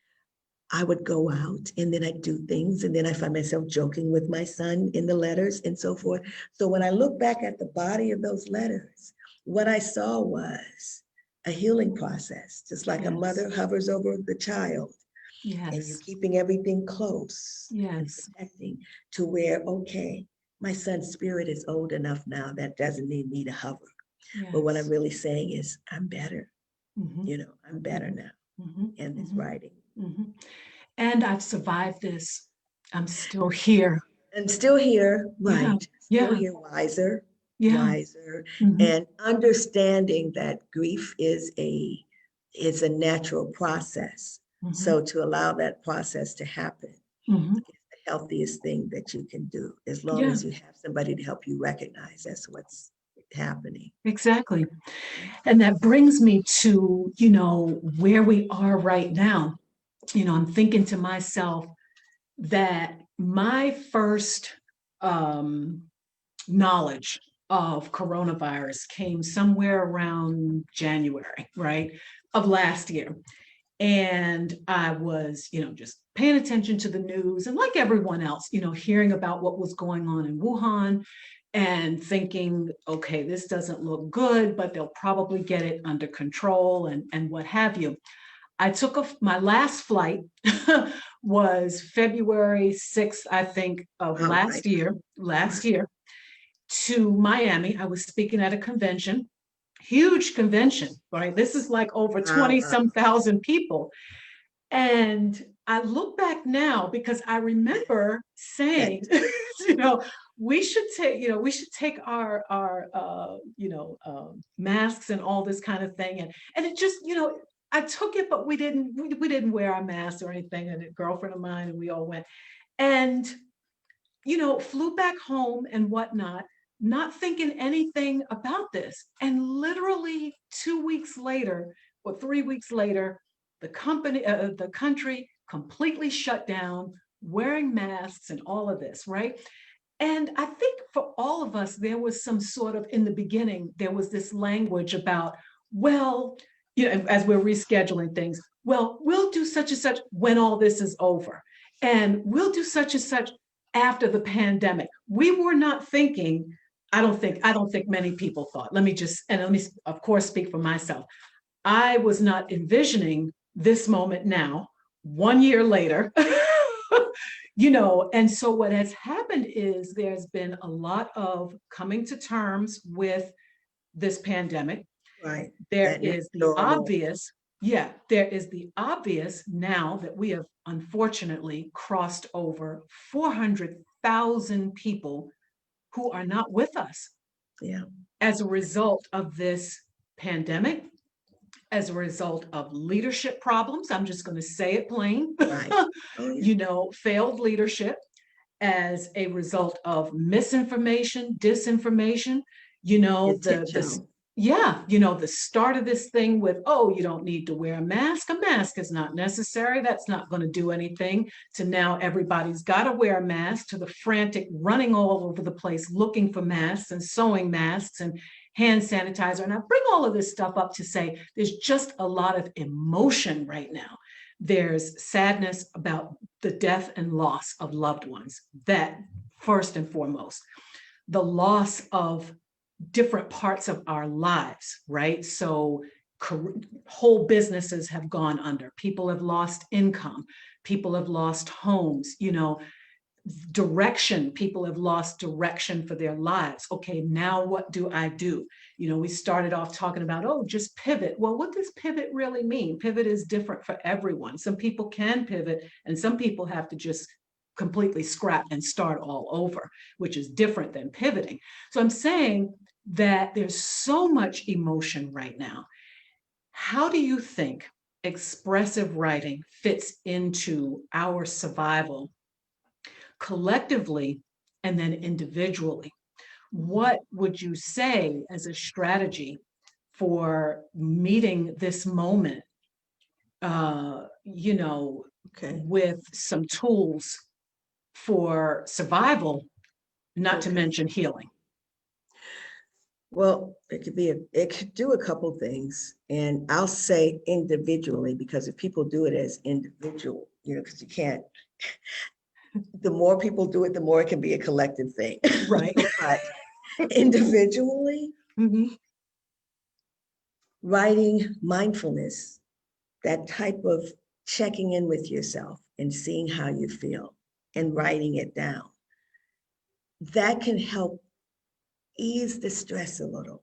I would go out and then I'd do things. And then I find myself joking with my son in the letters and so forth. So when I look back at the body of those letters, what I saw was a healing process, just like a Yes. mother hovers over the child and you're Yes. keeping everything close and Yes. protecting to where, okay, my son's spirit is old enough now that doesn't need me to hover. But what I'm Yes. really saying is, I'm better. Mhm. I'm better Mhm. now Mhm. in this Mhm. writing. Mhm. And I've survived this. I'm still here. And still here, Yeah. right? Still Yeah. here, wiser, Yeah. wiser, Mhm. and understanding that grief is a natural process. Mhm. So to allow that process to happen Mhm. is the healthiest thing that you can do, as long Yeah. as you have somebody to help you recognize that's what's happening. Exactly. And that brings me to, where we are right now. I'm thinking to myself that my first um, knowledge of coronavirus came somewhere around January, right, of last year. And I was, just paying attention to the news and like everyone else, hearing about what was going on in Wuhan and thinking, okay, this doesn't look good, but they'll probably get it under control and what have you. I took my last flight was February 6th, I think, of All right. last year to Miami. I was speaking at a convention, huge convention, right? This is like over 20 Wow. some thousand people. And I look back now because I remember That, saying, you know, we should take our masks and all this kind of thing. And it just, I took it, but we didn't wear our masks or anything. And a girlfriend of mine and we all went. And flew back home and whatnot, not thinking anything about this. And literally 2 weeks later or 3 weeks later, the country completely shut down, wearing masks and all of this, right? And I think for all of us, there was some sort of, in the beginning, there was this language about, well, as we're rescheduling things, well, we'll do such and such when all this is over. And we'll do such and such after the pandemic. We were not thinking, I don't think many people thought. Let me, of course, speak for myself. I was not envisioning this moment now 1 year later, and so what has happened is there's been a lot of coming to terms with this pandemic. Right. There That new is the normal. obvious, yeah, there is the obvious now that we have unfortunately crossed over 400,000 people who are not with us Yeah. as a result of this pandemic, as a result of leadership problems. I'm just going to say it plain. Right. Oh, yeah. Failed leadership, as a result of misinformation, disinformation, the Intentional. yeah, the start of this thing with, oh, you don't need to wear a mask. A mask is not necessary. That's not going to do anything. To now everybody's got to wear a mask, to the frantic running all over the place looking for masks and sewing masks and hand sanitizer. And I bring all of this stuff up to say there's just a lot of emotion right now. There's sadness about the death and loss of loved ones. That, first and foremost, the loss of different parts of our lives, right? So whole businesses have gone under, people have lost income, people have lost homes, direction. People have lost direction for their lives. Okay, now what do I do? We started off talking about, oh, just pivot. Well, what does pivot really mean? Pivot is different for everyone. Some people can pivot, and some people have to just completely scrap and start all over, which is different than pivoting. So I'm saying that there's so much emotion right now. How do you think expressive writing fits into our survival collectively and then individually? What would you say as a strategy for meeting this moment, Okay. with some tools for survival, not to Okay. mention healing? Well, it could do a couple things. And I'll say individually, because if people do it as individual, because you can't, the more people do it, the more it can be a collective thing. Right. But individually, Mm-hmm. writing mindfulness, that type of checking in with yourself and seeing how you feel and writing it down, that can help ease the stress a little.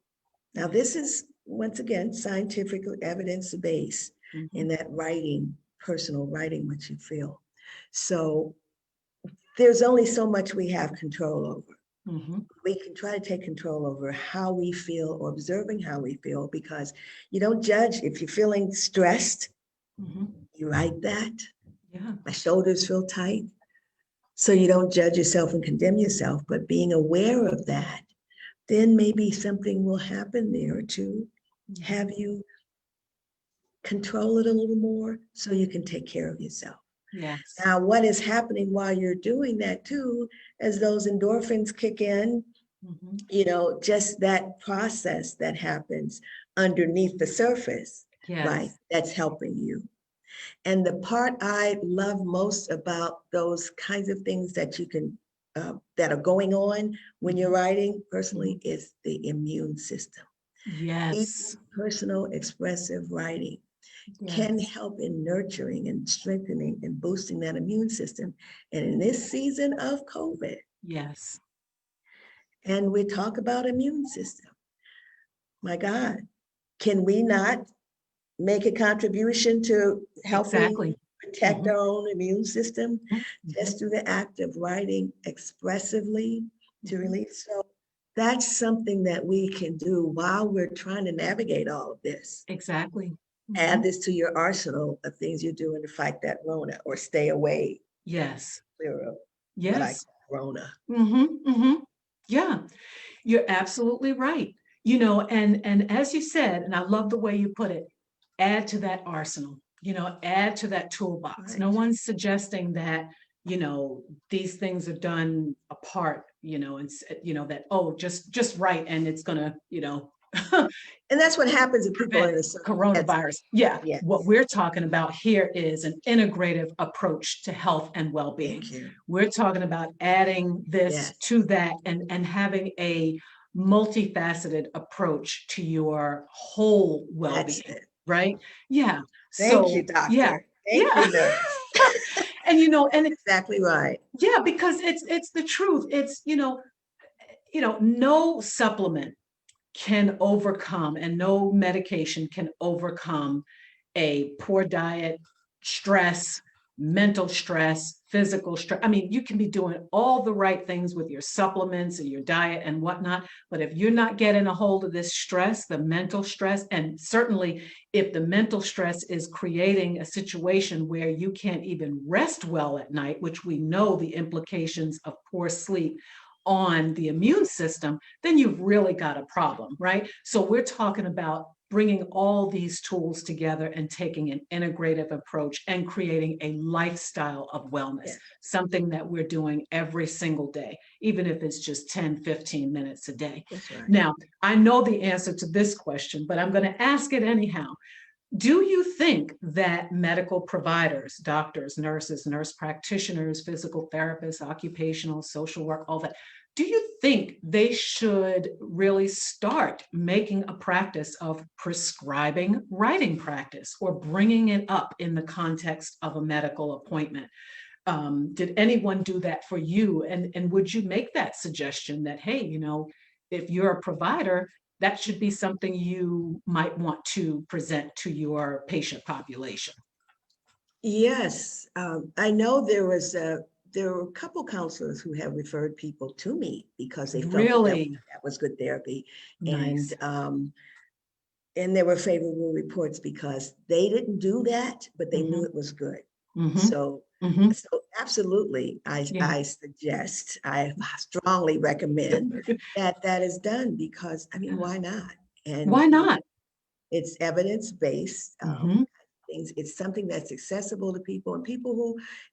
Now, this is, once again, scientific evidence based Mm-hmm. in that writing, personal writing, what you feel. So there's only so much we have control over. Mm-hmm. We can try to take control over how we feel or observing how we feel, because you don't judge. If you're feeling stressed, Mm-hmm. you write that. Yeah. My shoulders feel tight. So you don't judge yourself and condemn yourself, but being aware of that, then maybe something will happen there to have you control it a little more so you can take care of yourself. Yes. Now, what is happening while you're doing that too, as those endorphins kick in, Mm-hmm. just that process that happens underneath the surface, right? Yes. That's helping you. And the part I love most about those kinds of things that you can, that are going on when you're writing personally, is the immune system. Yes. Even personal expressive writing can Yes. help in nurturing and strengthening and boosting that immune system. And in this season of COVID, Yes. and we talk about immune system, my God, can we not make a contribution to helping Exactly. protect Mm-hmm. our own immune system Mm-hmm. just through the act of writing expressively to Mm-hmm. release? So that's something that we can do while we're trying to navigate all of this. Exactly. Mm-hmm. Add this to your arsenal of things you're doing to fight that Rona, or stay away, Yes. clear of what I Yes. call Rona. Mm-hmm. Mm-hmm. Yeah. You're absolutely right. And as you said, and I love the way you put it, add to that arsenal, add to that toolbox. No Right. one's suggesting that, these things are done apart, and that, oh, just write and it's gonna, And that's what happens if people are prevent in a certain coronavirus. headspace. Yeah. What Yes. we're talking about here is an integrative approach to health and well-being. Thank you. We're talking about adding this Yes. to that, and having a multifaceted approach to your whole That's well-being, it. right? Yeah. Thank you, So, yeah. doctor. Thank Yeah. you, nurse. And and Exactly right. yeah, because it's the truth. It's no supplement can overcome, and no medication can overcome a poor diet, stress, mental stress, physical stress. I mean, you can be doing all the right things with your supplements and your diet and whatnot, but if you're not getting a hold of this stress, the mental stress, and certainly if the mental stress is creating a situation where you can't even rest well at night, which we know the implications of poor sleep on the immune system, then you've really got a problem, right? So we're talking about bringing all these tools together and taking an integrative approach and creating a lifestyle of wellness, Yes, something that we're doing every single day, even if it's just 10, 15 minutes a day. that's right. Now, I know the answer to this question, but I'm going to ask it anyhow. Do you think that medical providers, doctors, nurses, nurse practitioners, physical therapists, occupational, social work, all that, do you think they should really start making a practice of prescribing writing practice or bringing it up in the context of a medical appointment? Did anyone do that for you? And would you make that suggestion that, hey, if you're a provider, that should be something you might want to present to your patient population? Yes, I know there were a couple counselors who have referred people to me because they felt that Really that was good therapy, nice. and there were favorable reports because they didn't do that, but they knew Hmm. it was good. Hmm. So, Hmm. so absolutely, Yeah. I suggest, I strongly recommend that that is done because I mean, why not? And Why not? it's evidence-based. Hmm. Things. It's something that's accessible to people and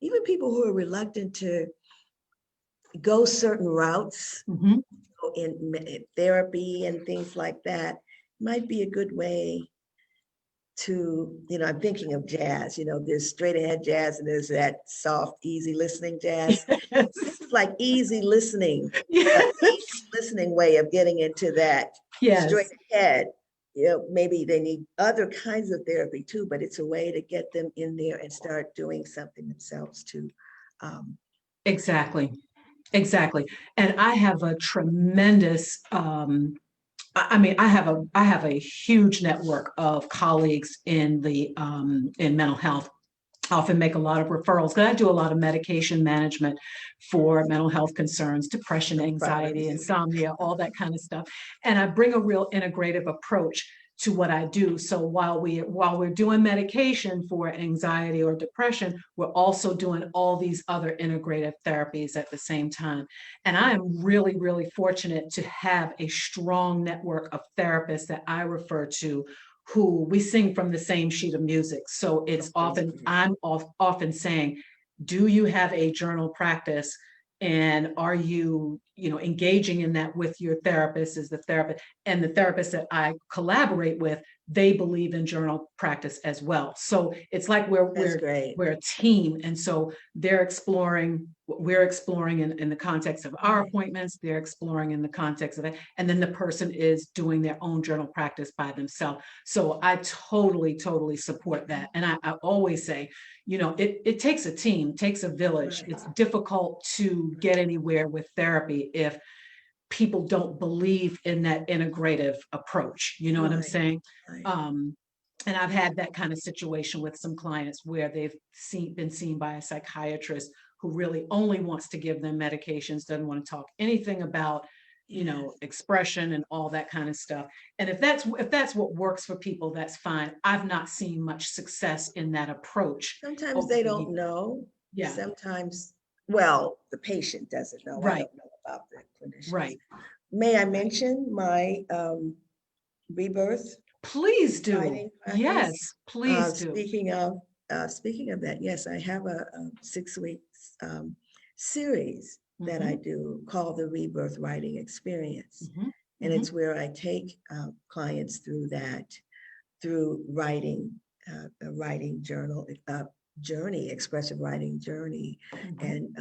even people who are reluctant to go certain routes Hmm. in therapy and things like that might be a good way to, I'm thinking of jazz, there's straight ahead jazz and there's that soft, easy listening jazz. This Yes. is like easy listening, Yes. easy listening way of getting into that straight Yes. ahead. Maybe they need other kinds of therapy too, but it's a way to get them in there and start doing something themselves too. Um, Exactly. Exactly. And I have a tremendous I mean, I have a huge network of colleagues in mental health. I often make a lot of referrals because I do a lot of medication management for mental health concerns, depression, so proud of anxiety, you. insomnia, all that kind of stuff. And I bring a real integrative approach to what I do. So while we're doing medication for anxiety or depression, we're also doing all these other integrative therapies at the same time. And I am really, really fortunate to have a strong network of therapists that I refer to who we sing from the same sheet of music. So it's often, I'm often saying, do you have a journal practice? And are you, engaging in that with your therapist? Is the therapist and the therapist that I collaborate with, they believe in journal practice as well. So it's like we're That's we're great. we're a team. And so they're exploring what we're exploring in the context of our Right. appointments, they're exploring in the context of it, and then the person is doing their own journal practice by themselves. So I totally, totally support that. And I always say, it takes a team, takes a village. Right. It's difficult to get anywhere with therapy if people don't believe in that integrative approach. You know what I'm Right. saying? Right. Um, and I've had that kind of situation with some clients where they've been seen by a psychiatrist who really only wants to give them medications, doesn't want to talk anything about, Yes. expression and all that kind of stuff. And if that's what works for people, that's fine. I've not seen much success in that approach Sometimes over they the don't years. know. Yeah, Sometimes, well, the patient doesn't know. I right, don't know about the clinicians. right, May I right. mention my rebirth Please do. writing Yes, practice? please do. Speaking of that, yes, I have a 6 week series that I Hmm. do called the Rebirth Writing Experience. Hmm. And Hmm. it's where I take clients through that, through writing, a writing journey, expressive writing journey. Hmm. And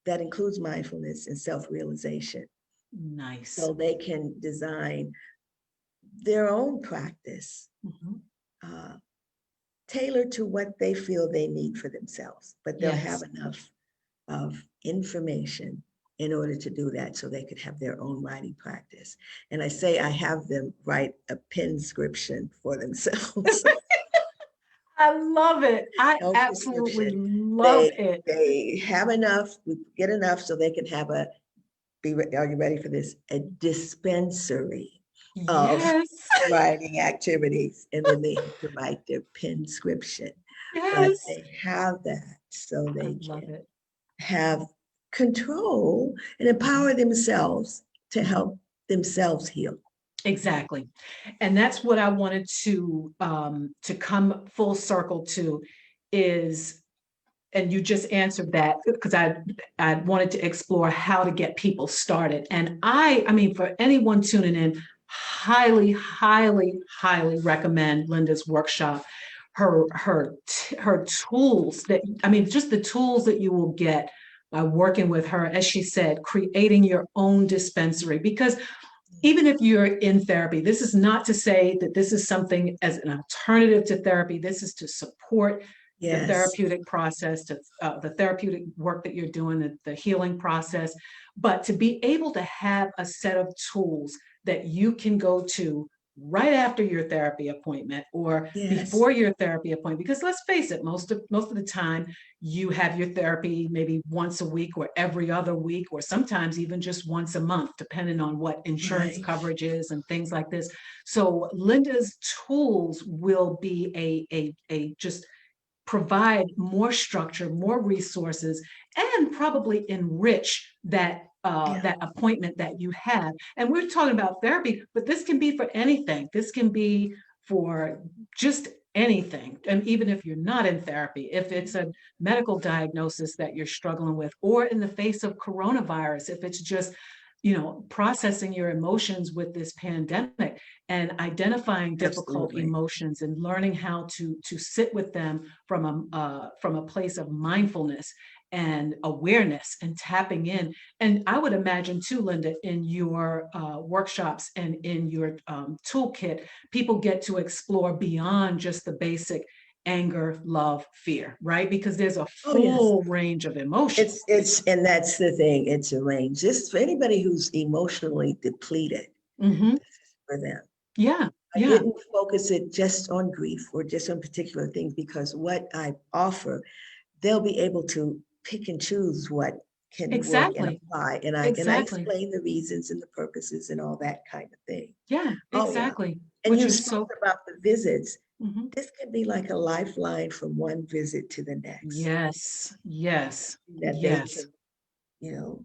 that includes mindfulness and self-realization. Nice. So they can design their own practice Hmm. uh, tailor to what they feel they need for themselves, but they'll have Yes. enough of information in order to do that so they could have their own writing practice. And I say I have them write a penscription for themselves. I love it. I No absolutely prescription. love They it. they have enough, we get enough so they can have a are you ready for this? A dispensary of Yes. writing activities, and then they have to write their penscription. But Yes. they have that so I they love can it. have control and empower themselves to help themselves heal. Exactly. And that's what I wanted to come full circle to is, and you just answered that because I wanted to explore how to get people started. And I mean, for anyone tuning in, highly, highly, highly recommend Linda's workshop. Her tools that, I mean, just the tools that you will get by working with her, as she said, creating your own dispensary. Because even if you're in therapy, this is not to say that this is something as an alternative to therapy. This is to support the Yes. therapeutic process, to the therapeutic work that you're doing, the healing process, but to be able to have a set of tools that you can go to right after your therapy appointment or Yes. before your therapy appointment. Because let's face it, most of the time you have your therapy maybe once a week or every other week, or sometimes even just once a month, depending on what insurance Right. coverage is and things like this. So Linda's tools will be a just provide more structure, more resources, and probably enrich Yeah. that appointment that you have. And we're talking about therapy, but this can be for anything. This can be for just anything. And even if you're not in therapy, if it's a medical diagnosis that you're struggling with, or in the face of coronavirus, if it's just processing your emotions with this pandemic and identifying difficult Absolutely. emotions and learning how to sit with them from a place of mindfulness and awareness and tapping in. And I would imagine too, Linda, in your workshops and in your toolkit, people get to explore beyond just the basic anger, love, fear, right? Because there's a Oh, yes. full range of emotions. And that's the thing. It's a range. Just for anybody who's emotionally depleted, Mm-hmm. this is for them. Yeah, I yeah, didn't focus it just on grief or just on particular things because what I offer, they'll be able to pick and choose what can work and exactly, apply. And I exactly. explain the reasons and the purposes and all that kind of thing. Yeah, Oh yeah. exactly. And Which you is spoke so, about the visits. mhm. This can be like a lifeline from one visit to the next. Yes, yes, That they yes. can, you know,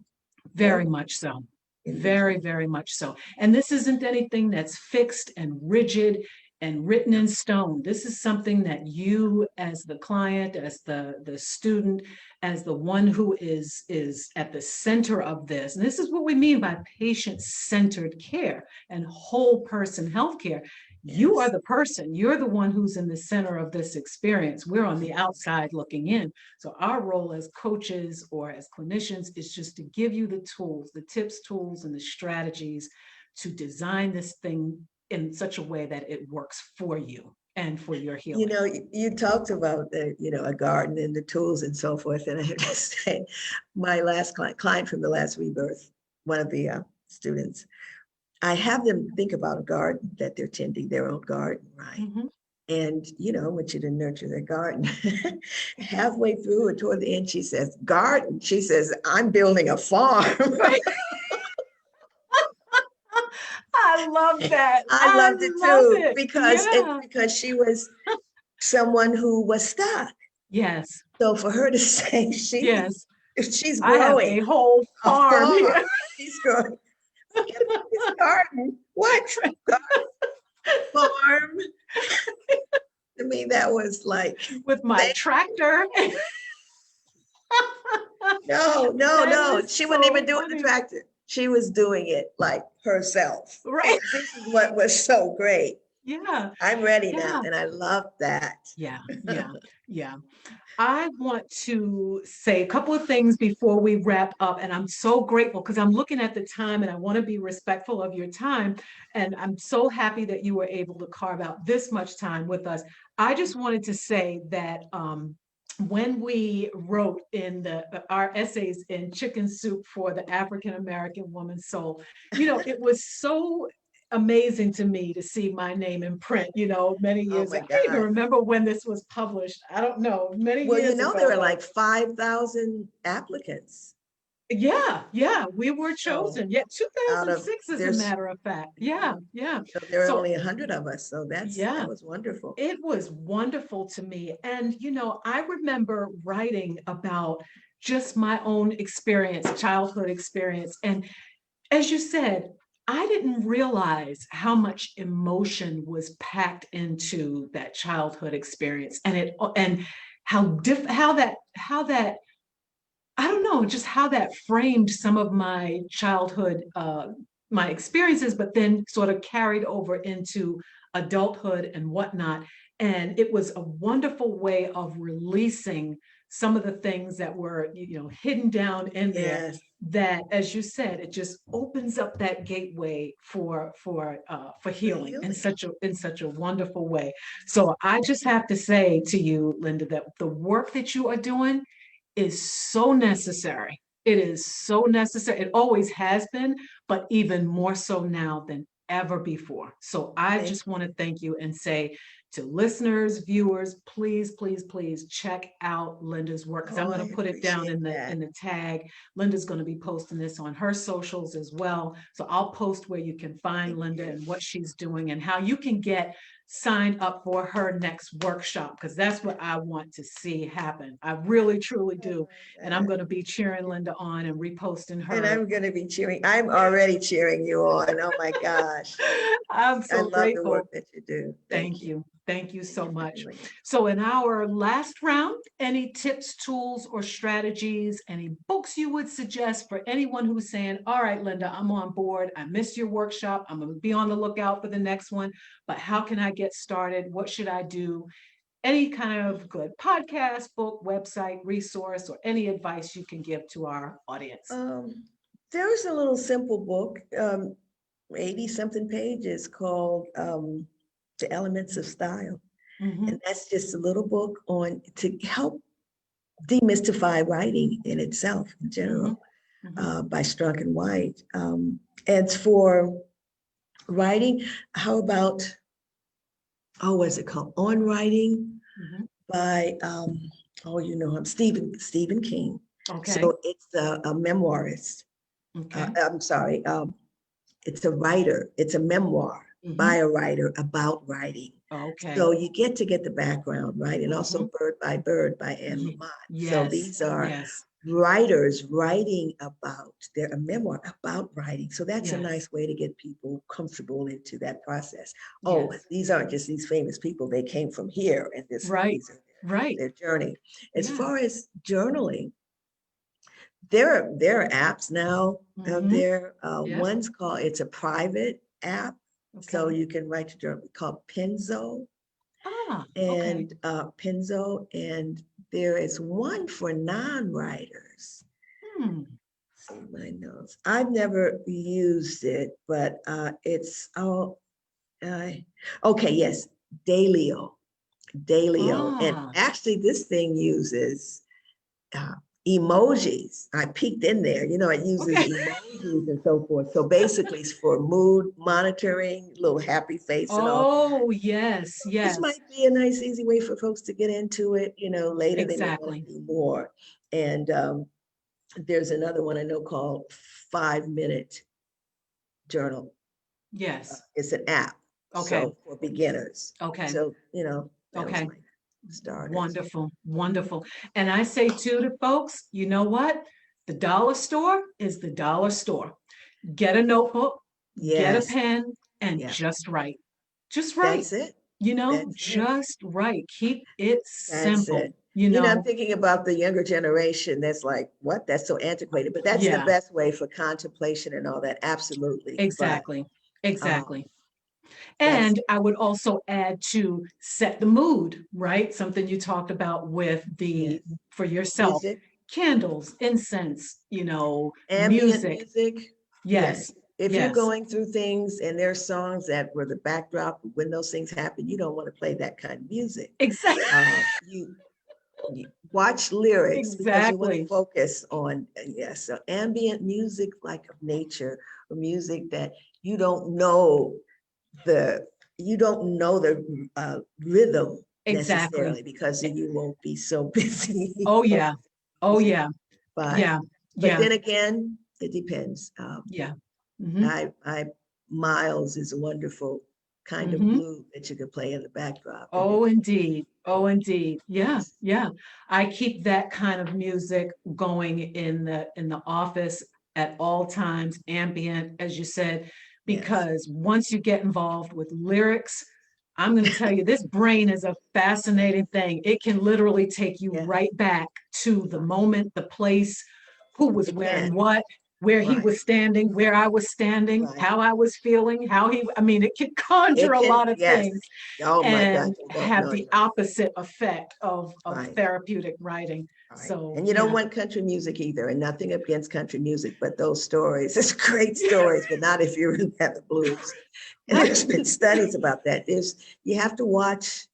Very work much so. in Very, between. very much so. And this isn't anything that's fixed and rigid and written No. in stone. This is something that you, as the client, as the student, as the one who is at the center of this. And this is what we mean by patient-centered care and whole person healthcare. You are Yes. the person. You're the one who's in the center of this experience. We're on the outside looking in. So our role as coaches or as clinicians is just to give you the tools, the tips, tools, and the strategies to design this thing in such a way that it works for you and for your You healing. know, you talked about a garden and the tools and so forth. And I have to say, my last client from the last rebirth, one of the students, I have them think about a garden that they're tending, their own garden, right? Mhm. And I want you to nurture their garden. Halfway through or toward the end, she says, "Garden." She says, "I'm building a farm." I love that. I I loved it love too it. Yeah. because she was someone who was stuck. Yes. So for her to say Yes. she's I have growing a whole a farm farm, here. she's growing this garden. What farm? To me, that was like, With my thank tractor. That no. is She wasn't so even doing the funny. tractor. She was doing it like herself. And Right. this is what was so great. Yeah. I'm ready now, Yeah. and I love that. Yeah. Yeah. Yeah. I want to say a couple of things before we wrap up, and I'm so grateful because I'm looking at the time and I want to be respectful of your time. And I'm so happy that you were able to carve out this much time with us. I just wanted to say that when we wrote in our essays in Chicken Soup for the African American Woman's Soul, it was so amazing to me to see my name in print, many Oh years my ago. I don't even God. remember when this was published. I don't know, many Well, years there ago were though. like 5,000 applicants. Yeah, yeah, we were So chosen. Yeah, out of 2006 as a there's matter of fact. yeah, Yeah, yeah. so there are So, only 100 of us. So that yeah, was wonderful. it was wonderful to me. And, I remember writing about just my own experience, childhood experience. And as you said, I didn't realize how much emotion was packed into that childhood experience, and how that I don't know, just how that framed some of my childhood, my experiences, but then sort of carried over into adulthood and whatnot. And it was a wonderful way of releasing some of the things that were, hidden down in there. Yes, That, as you said, it just opens up that gateway for for healing healing. in such a wonderful way. So I just have to say to you, Linda, that the work that you are doing is so necessary. It is so necessary. It always has been, but even more so now than ever before. So I Thank just want you. to thank you and say to listeners, viewers, please, please, please check out Linda's work because I'm Oh, going I to put it down appreciate in the that. in the tag. Linda's going to be posting this on her socials as well. So I'll post where you can find Thank Linda you. and what she's doing and how you can get signed up for her next workshop because that's what I want to see happen. I really, truly do. Oh, And I'm God. going to be cheering Linda on and reposting And her. I'm going to be cheering. I'm already cheering you on. Oh my gosh. I'm I so love the grateful. work that you do. Thank Thank you. you. Thank you Thank so you for much. doing it. So, in our last round, any tips, tools, or strategies, any books you would suggest for anyone who's saying, all right, Linda, I'm on board. I missed your workshop. I'm going to be on the lookout for the next one. But how can I get started? What should I do? Any kind of good podcast, book, website, resource, or any advice you can give to our audience. Um, there's a little simple book, 80 something pages called The Elements of Style. Mm-hmm, And that's just a little book on to help demystify writing in itself in mm-hmm, general mm-hmm, by Strunk and White. As for writing, how about, what's it called? On Writing mm-hmm. by, him, Stephen King. Okay. So it's a memoirist. Okay. I'm sorry, it's a writer, it's a memoir by Mm-hmm. a writer about writing. Okay. So you get the background, right? And also Mm-hmm. Bird by Bird by Anne Lamott. So Yes. these are Yes. writers writing about a memoir about writing. So that's a Yes. nice way to get people comfortable into that process. Oh, Yes. these aren't just these famous people. They came from here and Right. these are Right. their journey. As Yeah. far as journaling, there are apps now out Mm-hmm. there. Yeah. One's called, it's a private app. So Okay. you can write to journal called Penzo Ah, okay. and and there is one for non-writers. Hmm. See my notes. I've never used it, but uh, okay, yes, Dalio, Dalio, and Ah, actually this thing uses uh, emojis. I peeked in there, it uses okay. emojis and so forth. So basically, it's for mood monitoring, little happy face and all that. Oh, yes. This Yes. might be a nice, easy way for folks to get into it. Later they may want Exactly. to do more. And there's another one I know called 5 Minute Journal. Yes. It's an app, Okay. so for beginners. Okay. So, that was Okay. my starters. Wonderful. Wonderful. And I say too to folks, you know what? The dollar store is the dollar store. Get a notebook, get a Yes, pen, and yeah, just write. Just write. that's it. That's it. Just write. Keep it That's simple. it. I'm thinking about the younger generation that's like, what? That's so antiquated. But that's the Yeah, best way for contemplation and all that. Absolutely. But exactly. um, Exactly. That's And I would also add to set the mood, right? Something you talked about with yes. for yourself, Music, candles, incense, ambient music. music. Yes. Yes, If you're yes, going through things and there's songs that were the backdrop when those things happen, you don't want to play that kind of music. exactly. You watch lyrics because you want to Exactly. focus on, yes, so ambient music like of nature, or music that you don't know the you don't know the rhythm Exactly. necessarily because then you won't be so busy Oh, focusing yeah. on Oh, music. yeah. But Yeah. but Yeah. then again, it depends. Yeah. Hmm. I Miles is a wonderful kind of Hmm. blue that you could play in the backdrop, and Oh, indeed. Oh, indeed. Yeah. yes, Yeah. I keep that kind of music going in the office at all times, ambient, as you said, yes, because once you get involved with lyrics, I'm going to tell you, this brain is a fascinating thing. It can literally take you yes, right back to the moment, the place, who was it wearing can, what, where he right, was standing, where I was standing, right. how I was feeling, I mean, it can conjure It a can, lot of yes. things Oh my God, and you don't have know, the you don't opposite effect of know. Right. therapeutic writing. Right. So And you don't yeah. want country music either, and nothing against country music, but those stories, it's great stories, but not if you're in the blues. And there's been studies about that. You have to watch,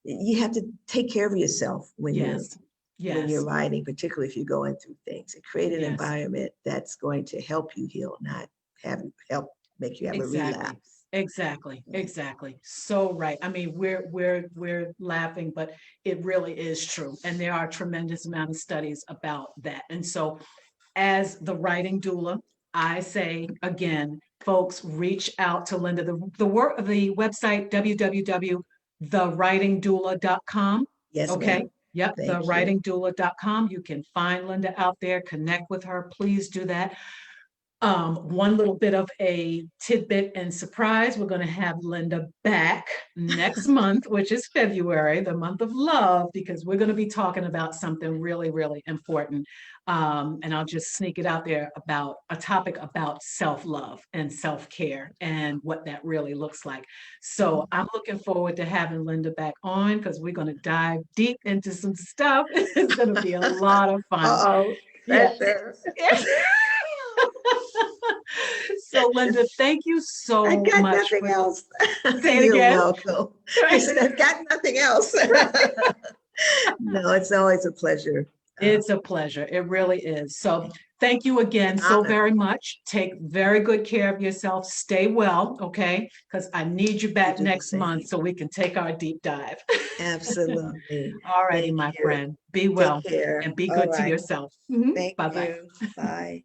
you have to take care of yourself Yes. when you're Yes. writing, particularly if you're going through things, and create an Yes. environment that's going to help you heal, not help make you have a Exactly. relapse. Exactly. Yes. Exactly. So right. I mean, we're laughing, but it really is true. And there are a tremendous amount of studies about that. And so as the writing doula, I say again, folks, reach out to Linda. The work of the website www.thewritingdoula.com. Yes, Okay. ma'am. Yep, Thank you. thewritingdoula.com. You can find Linda out there, connect with her. Please do that. One little bit of a tidbit and surprise. We're going to have Linda back next month, which is February, the month of love, because we're going to be talking about something really, really important. And I'll just sneak it out there about a topic about self-love and self-care and what that really looks like. So I'm looking forward to having Linda back on because we're going to dive deep into some stuff. It's going to be a lot of fun. Uh-oh, Yeah. pressure. So, Linda, thank you I so got much nothing for else. say it You're again. welcome. I said, I've got nothing else. No, it's always a pleasure. It's a pleasure. It really is. So, thank you again An so honor. very much. Take very good care of yourself. Stay well, okay? Because I need you You back do the next month same. so we can take our deep dive. Absolutely. All righty, Thank my you. friend. Be Take well care. and be All good to right. yourself. Thank Bye bye. you. Bye.